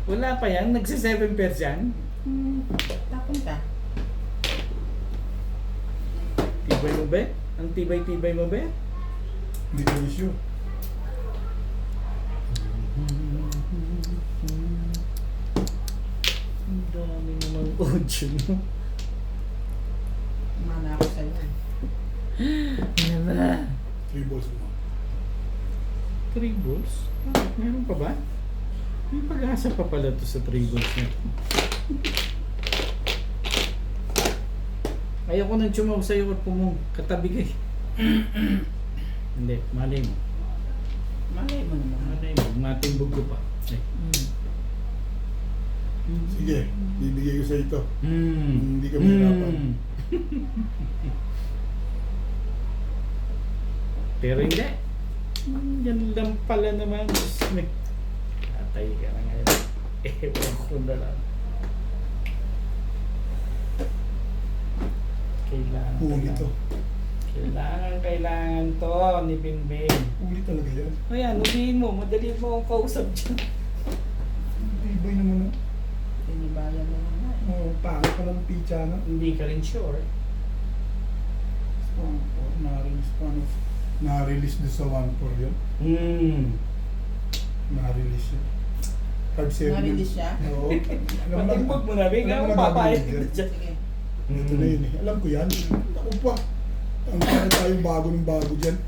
Wala pa yan? Nagsi-7 pairs yan? Tapon ka. Tibay mo ba? Ang tibay-tibay mo ba? Hindi ko rin sure. Ang dami namang audio mo. Mana ako sa'yo. Ano ba? 3 balls mo. 3 balls? Meron pa ba? May pag-asa pa pala to sa 3 balls na to. Ayoko nang chumaw sa'yo at pumong katabi ka eh. Hindi, malay mo. Malay mo naman. Malay mo, matimbog ko pa. Eh. Sige, bibigay ko sa ito. Mm. Hindi ka mahirapan. Pero hindi. Yan lang pala naman. Atay ka na ngayon. Ewan ko na lang. Huli to. Kailangan to ni Bingbing. Huli talaga yan. Ayan, huliin mo. Madali mo akong kausap dyan. Ibay naman na. Tinibayan mo naman. Oh, pangit pa lang pizza na. Hindi ka rin sure. Na-release pa no. Na-release doon sa 1-4 yun. Na-release yun. 5-7 yun. Na-release siya? Oo. Patimbog mo na, Bing. alam mo Ako na papayag gagawin ka dyan. dyan. Sige. Ito na yun eh. Alam ko yan. Ako pa. Ang para tayong bago ng bago dyan.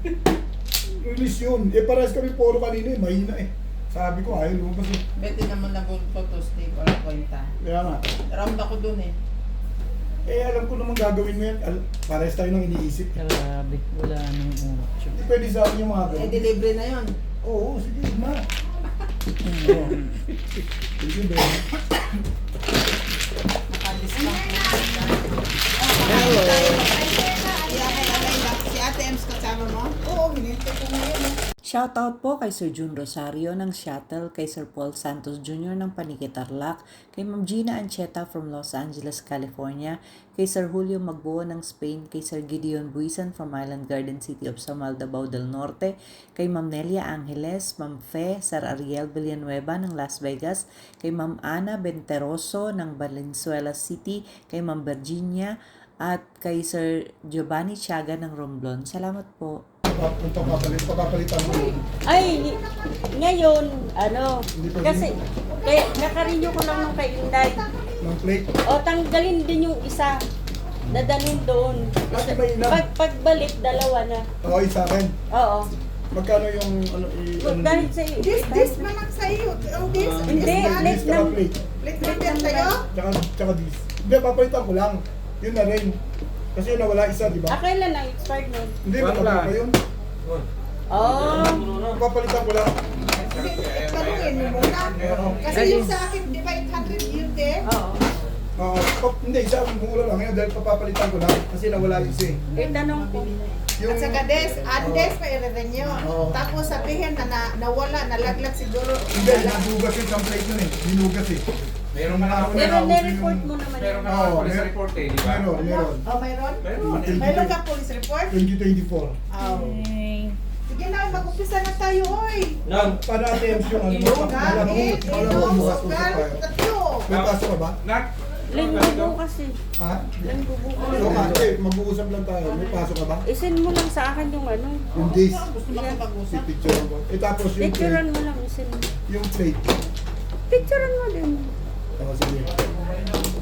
Release yun. Eh parehas kami puro kanina eh. Mahina eh. Sabi ko ayaw lumabas eh. Bete naman na photo stick or kwenta. Kaya nga. Round ako dun eh. Eh alam ko naman gagawin mo yan. Parehas tayo nang iniisip. Grabe, wala nang ucho. Hindi pwede sa akin yung mga Eh, ganun. delivery na yun. Oo, sige na. Oo. Sige ba? Naka-discount na. Hello. Si Ate Ems kasama mo? Oo, hinintay ko ngayon. Shoutout po kay Sir June Rosario ng Shuttle, kay Sir Paul Santos Jr. ng Panique Tarlac, kay Ma'am Gina Ancheta from Los Angeles, California, kay Sir Julio Magbuo ng Spain, kay Sir Gideon Buisan from Island Garden City of Samal, Davao del Norte, kay Ma'am Nelia Angeles, Ma'am Fe, Sir Ariel Villanueva ng Las Vegas, kay Ma'am Ana Benteroso ng Valenzuela City, kay Ma'am Virginia, at kay Sir Giovanni Chaga ng Romblon. Salamat po. Pagkapalitan mo yun. Ay, ngayon, ano, Hindi pa kasi, kaya nakarenew ko lang nung kay Inday. Ng plate. O, tanggalin din yung isa. Dadalhin doon. Bakit ba ilan? Pagbalik, dalawa na. Oo, isa akin. Oo. Magkano yung ano Dahil sa iyo. This man ang sa iyo. Ang this. Hindi, this man. late lang. plate. Late lang yan sa'yo? Tsaka this. Hindi, papalitan ko lang. Yun na rin. Kasi yun nawala isa, di ba? Kailan ang expired nun? Hindi, Wala. matagal pa yun. Oh. Papalitan ko lang. Tanungin mo muna. Kasi yung sa akin, di ba 800 yun din? Oo. Hindi, isa mura lang. Ngayon dahil papapalitan ko lang. Kasi nawala yung isa eh. Tanong ko. Yung, At saka Andes pa i-renew. Oo. Tapos sabihin na nawala, nalaglag siguro. hindi, nadugas yung template nun eh. Dinugas eh. Meron na ako. Pero na-report mo naman Meron yun. na ako police report eh, di ba? Meron. Oh, mayroon? Meron. Mayroon ka police report? 2024. Oh. Sige na, mag-umpisa na tayo, oy. Para attempts yung ano. Gagit, inom, sugal, tatlo. May pasok ka ba? Nak! Linggo kasi. Ha? Linggo Oo nga, mag-uusap lang tayo. May pasok ka ba? Isin mo lang sa akin yung ano. Yung this. Gusto mo kapag-usap? Picture mo. Tapos yung Picturean plate. mo lang, isin mo. Yung plate. Picturean mo din. Oo, sige.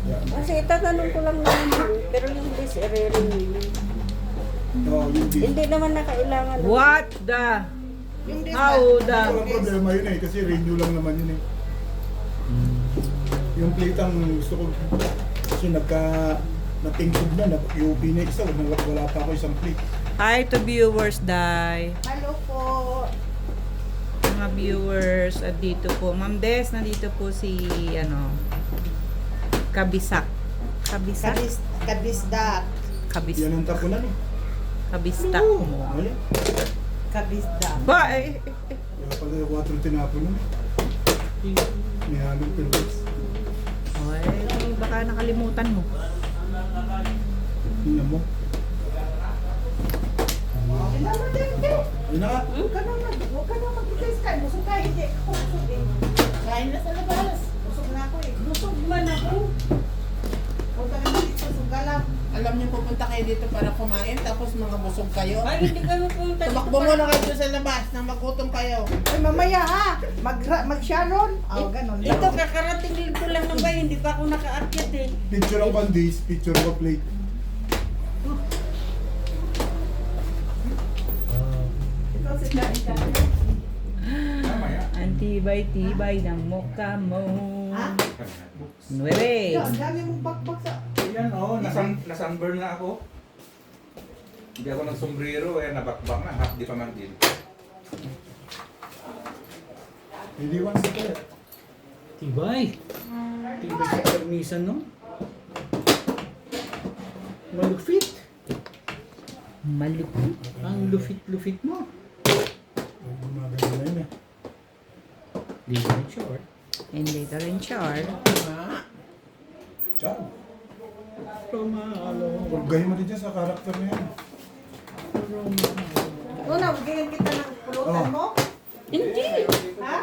Yan. Kasi itatanong ko lang naman yun. Pero yung this, i-renew yun. Oo, yung this. Hindi naman na kailangan. What the? Yung this How man. the? Walang problema yun eh. Kasi renew lang naman yun eh. Yung plate ang gusto ko. Kasi natingkog na. UP na isa. Wala pa ako isang plate. Hi to viewers, Dai. Hello po. Mga viewers, at dito po. Ma'am Des, nandito po si, Kabisak. Kabisak? Kabisdak. Yan ang tapunan eh. Kabistak mo. Ayan. Kabisdak. Ba, Kaya pala yung 4 tinapon nun. May halong pilbits. Ay, baka nakalimutan mo. Tingnan mo. Ayun na nga. Huwag ka na mag-itis ka. Busog ka, hindi. Ako busog eh. Kain na sa labas. Busog na ako eh. Busog man ako. Huwag ka na dito, sugalan. Alam niyo, pupunta kayo dito para kumain, tapos mga busog kayo. Ay, hindi kami pumunta dito. Tumakbo muna kayo doon sa labas nang magutom kayo. Ay, mamaya ha! Mag-Sharon? Oh, ganun. Ito, kakarating ko lang ng bahay. Hindi pa ako nakaakyat eh. Picture ang bandis, picture ang plate. Ikaw si Kain. Antibay-tibay ng mukha mo. Ha? 9. Ang dami mong bakbak sa... Ayan oh, nasunburn na ako. Hindi ako nagsombrero eh, nabakbak na, half di pa man din. Hindi one sa kaya. Tibay. Tibay sa permisan, no? Malupit. Malupit. Ang lufit-lufit mo. Gumagano na yun eh. Di ba rin short? And later in char. Ciao. Pamalo. Paggahin mo din dyan sa karakter na yan. Una, bigyan kita ng pulutan mo? Hindi. Ha?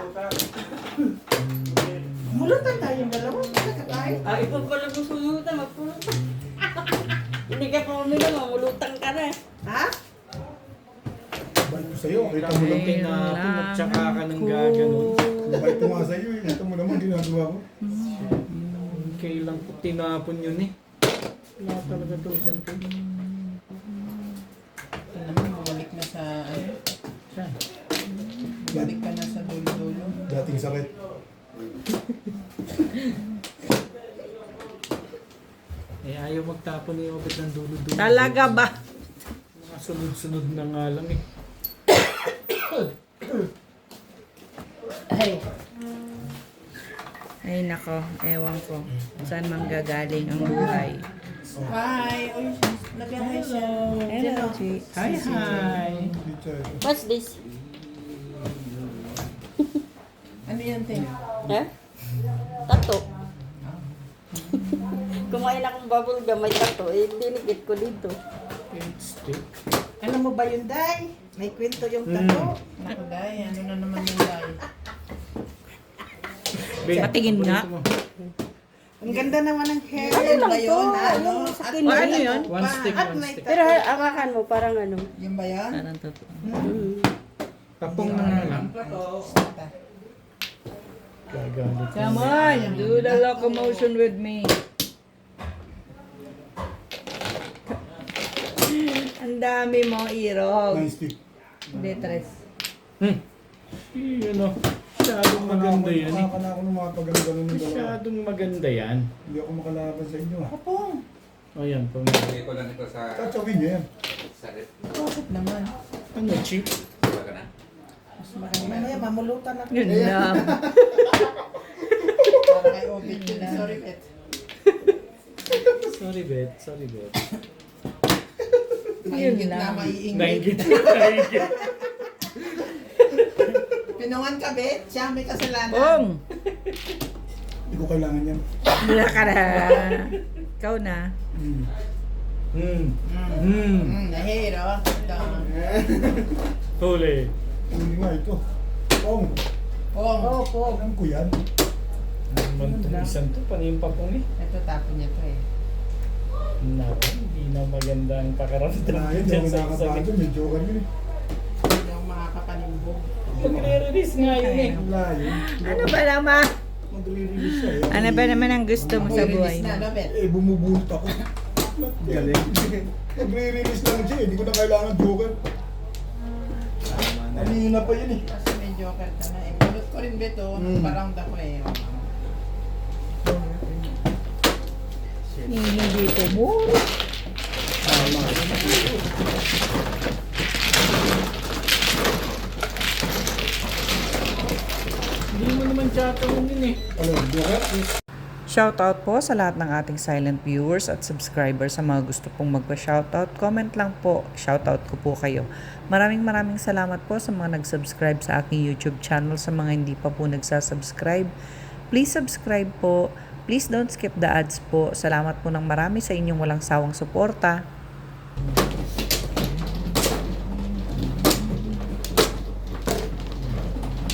Mulutan tayong dalawa. Nakakain. Ikaw pala gusto mulutan, magpulutan. Hindi ka pa uminom, mamulutan ka na. Ha? Bait ko sa'yo, kita mo lang. Tinapon at saka ka ng gaganon. Bait ko nga sa'yo eh. Kita mo naman ginagawa ko. Kailan ko tinapon yun eh. Wala talaga tusan ko. Tingnan mo, balik na sa... Saan? Balik ka na sa dulo-dulo. Dating sakit. Eh ayaw magtapon ni Obet ng dulo-dulo. Talaga ba? Mga sunod-sunod na nga lang eh. Ay. Ay nako, ewan ko. Saan manggagaling ang buhay. Hi. Uy, nag-hi siya. Hello, Chi. Hi, hi! Picture. What's this? Ano yan, Tim? Ha? Tato. Kumain akong bubble gum, may tato. Eh, dinikit ko dito. Stick. Alam mo ba yun, Day? May kwento yung tato. Naku, Day. Ano na naman yung Day? Patingin nga. Ang ganda naman ng hair. Ano lang ba to? yun? Ano? Sa At kinay. may Ano yun? tato One pa. stick, At one may stick. Pero tato. hawakan mo, parang ano. Yung ba yan? Parang totoo. Tapong na nga lang. Gagalit. Come on, do the locomotion with me. Ang dami mo, Irog. Nice stick. Hindi, tres. Ano, masyadong maganda yan eh. Nakakala ko ng mga pag-ganun ng dalawa. Masyadong maganda yan. Hindi ako makalaban sa inyo. Kapong. O yan, pang Lagay ko lang ito sa Tatsawin niyo yan. rep. Bakit naman? ano, cheap. Baga na. Mas maganda. Mamaya, mamulutan ako. Yun lang. Para kay Obit yun. Sorry, Bet. Sorry, Bet. Sorry, Bet. Maingit na, lang. maiingit. Naigit. Naigit. Pinungan ka, Bet. Siya may kasalanan. Pong! Hindi ko kailangan yan. Wala ka na. Ikaw na. Nahiro. Ito. Huli. Hindi nga ito. Pong. Pong. Alam ko yan. Ano naman itong isang to? Paano pa pong eh? Ito, tapon niya to eh. Naku, hindi na maganda ang pakaramdam Dahil ko hindi dyan ako sa isa. nakakabago. May joker yun eh. Hindi ako makakapanimbog. Magre-release nga yun eh. Wala yun. Ano ba naman? Magre-release siya eh. Ano ba naman ang gusto mo sa buhay Release na, mo? no, Bet? Eh, bumubulot ako. Galing. Magre-release lang siya eh. Hindi ko na kailangan joker. Kanina pa yun eh. Kasi may joker ka na eh. Bulot ko rin, Bet, oh. Parang ako eh. Hindi po mo. Hindi mo naman chatong yun eh. Ano, joker? Shoutout po sa lahat ng ating silent viewers at subscribers. Sa mga gusto pong magpa-shoutout, comment lang po. Shoutout ko po kayo. Maraming salamat po sa mga nag-subscribe sa aking YouTube channel. Sa mga hindi pa po nagsasubscribe, please subscribe po. Please don't skip the ads po. Salamat po ng marami sa inyong walang sawang suporta.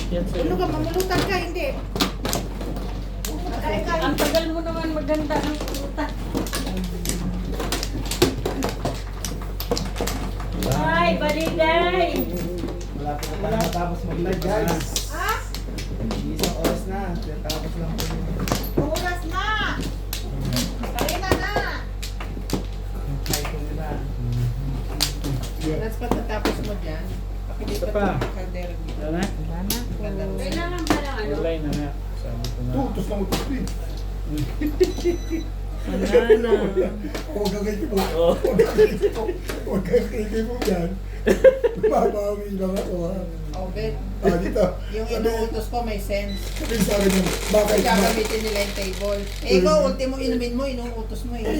Yan sa'yo. Ano ka, mamulutan ka, hindi. Ang tagal mo naman maganda ng puta. Ay, baligay! Malapit na tayo matapos mag-live, guys. Isang oras na. Tapos lang po yun. Oras na! Karina na! Ay, kung nila. That's patatapos mo dyan. Pakilipat Isa pa. mo yung kaldero dito. Wala na? Kailangan ba ng ano? Wala na nga. Sabi ko na. Tutos lang utos din. Wala na. Huwag kang kay mo. Oo. Huwag kang kay mo yan. Mabawi lang ako ha. Oh, Bet. Dito. Yung inuutos ko may sense. Sabi sa akin yun, bakit Kaya gagamitin nila yung table. Eh, ikaw, ultimo inumin mo, inuutos mo eh.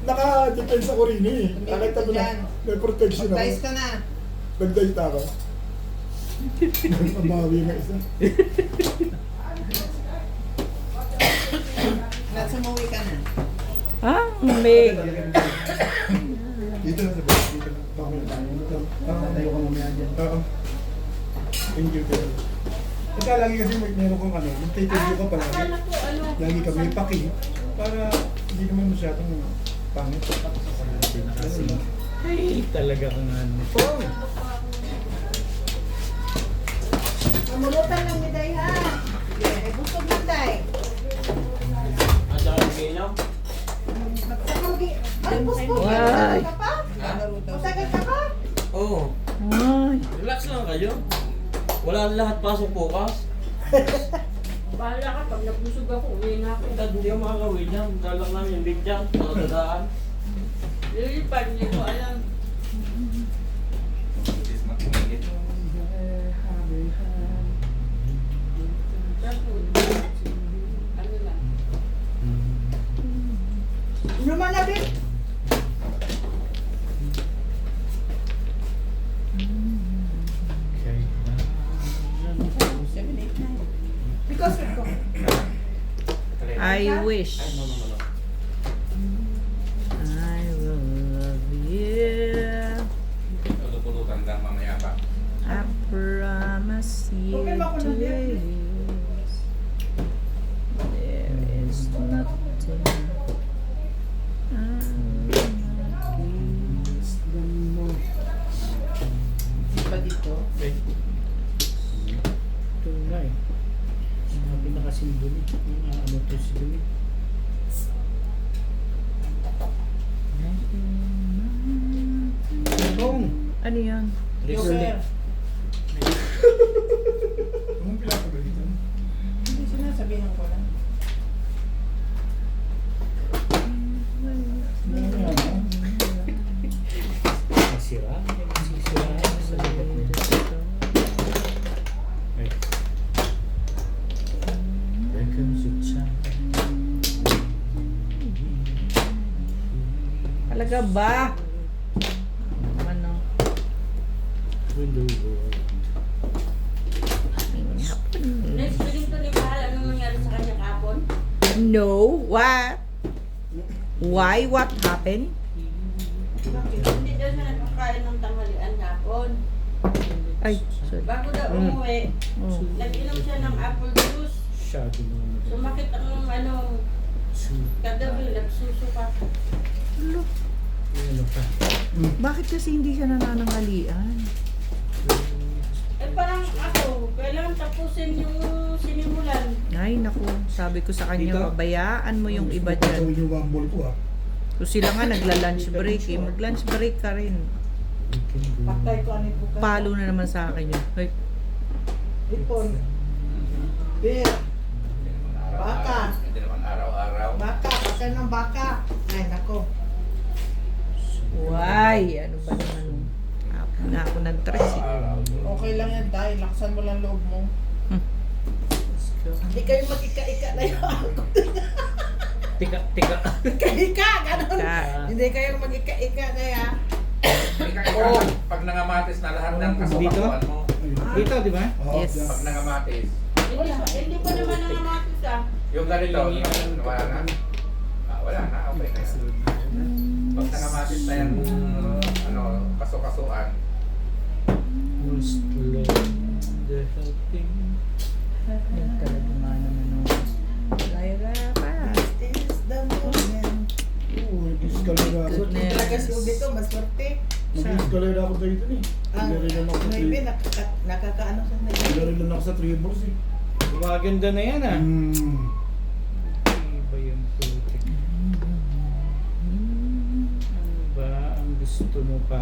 Naka-defense ako rin eh. Nakita mo na, Dyan. may protection ako. Mag-dice ka na. Nag-dice ako. Mabawi nga isa. Nat, sumuwi ka na. Ah, may. Dito na sa bus. Dito na. Baka na tayo. Dito. Tayo ko mamaya dyan. Oo. Thank you, Pedro. Ika lagi kasi meron kong ano, yung titidyo ka palagi. Akala ko ano. Lagi ka may paki. Para hindi naman masyadong pangit. Ay, talaga kang ano. Mamulutan lang ni Day, ha? Eh, busog ng Day. Magsakalgi. Ay, busog. Why? Ka pa? Lalaro daw. Matagal ka pa? Oo. Ay. Relax lang kayo. Wala lahat pasok bukas. Bahala ka, pag nabusog ako, uwi na ako. Dad, hindi ka makakawin yan. Dalak namin yung big jump. Nakatadaan. Lilipad, hindi ko alam. Is matumigit. Ano lang. Lumalabit. Okay. 7, 8, 9. Because of ko. I wish. Ay, no. I will love you. Pulutan lang mamaya pa. I promise you Okay, makulong yan. this. There is nothing Ba dito? Okay. Ito nga eh. Sinabi na kasing dumi. Yung ano to si dumi. Kung Ano yan? Joker. ka ba? Ano? Next week to ni Mahal, anong nangyari sa kanya kahapon? No, what? Why? What happened? Bakit? Hindi daw siya nakakain ng tanghalian kahapon. Ay, sorry. Bago daw umuwi, Oh. nag-inom siya ng apple juice. Shadow naman. Sumakit ang kagabi, nagsusuka. Ano pa? Bakit kasi hindi siya nananangalian? Eh parang ako, kailangan tapusin yung sinimulan. Ay, naku. Sabi ko sa kanya, Dito? pabayaan mo yung iba dyan. Gawin yung bambol ko ah. So sila nga nagla-lunch break eh. Mag-lunch break ka rin. Patay ko ano po ka. Palo na naman sa akin yun. Ay, Ipon. Beer. Baka. Hindi naman araw-araw. Baka. Patay ng baka. Ay, nako. why? Ano ba naman? Hapon na ako ng tres eh. Araw-araw. Okay lang yan, Day. Laksan mo lang loob mo. Hindi kayo mag-ika-ika na yun. Tika. Ika-ika, ganun. Ika. Hindi kayo mag-ika-ika na yan. Ika-ika, pag nangamatis na lahat ng kasukasuan mo. Dito, di ba? Yes. Pag nangamatis. Hindi pa naman nangangatis ah. Yung ganito, wala na. Wala na, okay na yan. Pag nangamatis na yan, kasukasuan. Most love the helping. Yan talaga nga naman oh. Lyra pa. Is the moment. Oo, nag-escalera ako. Goodness. Talaga si Ubito, maswerte. Nag-escalera ako dito eh. Ang Nilarilan ako sa maybe nakakaano sa naging. Nilarilan ako sa tribals eh. Maganda na yan ah. Iba yung putik. Ano ba ang gusto mo pa?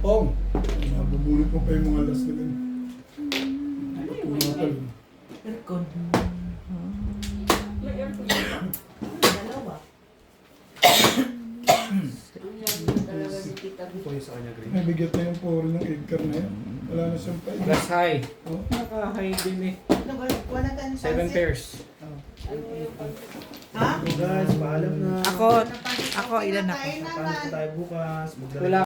Pong, nabubunot mo pa yung mga last na ganun. Tumatal. Aircon. May aircon ba? Dalawa. Ang yaman talaga ni Tita Bi. May bigat na yung poro ng egg car na yan. Wala na siyang pain. Plus high. Oh. Naka-high din eh. Ano ba? Wala ka ng 7 pansit? pairs. Ha? Guys, paalam na. Ako, ilan ako? Kain naman. Paano tayo bukas? Wala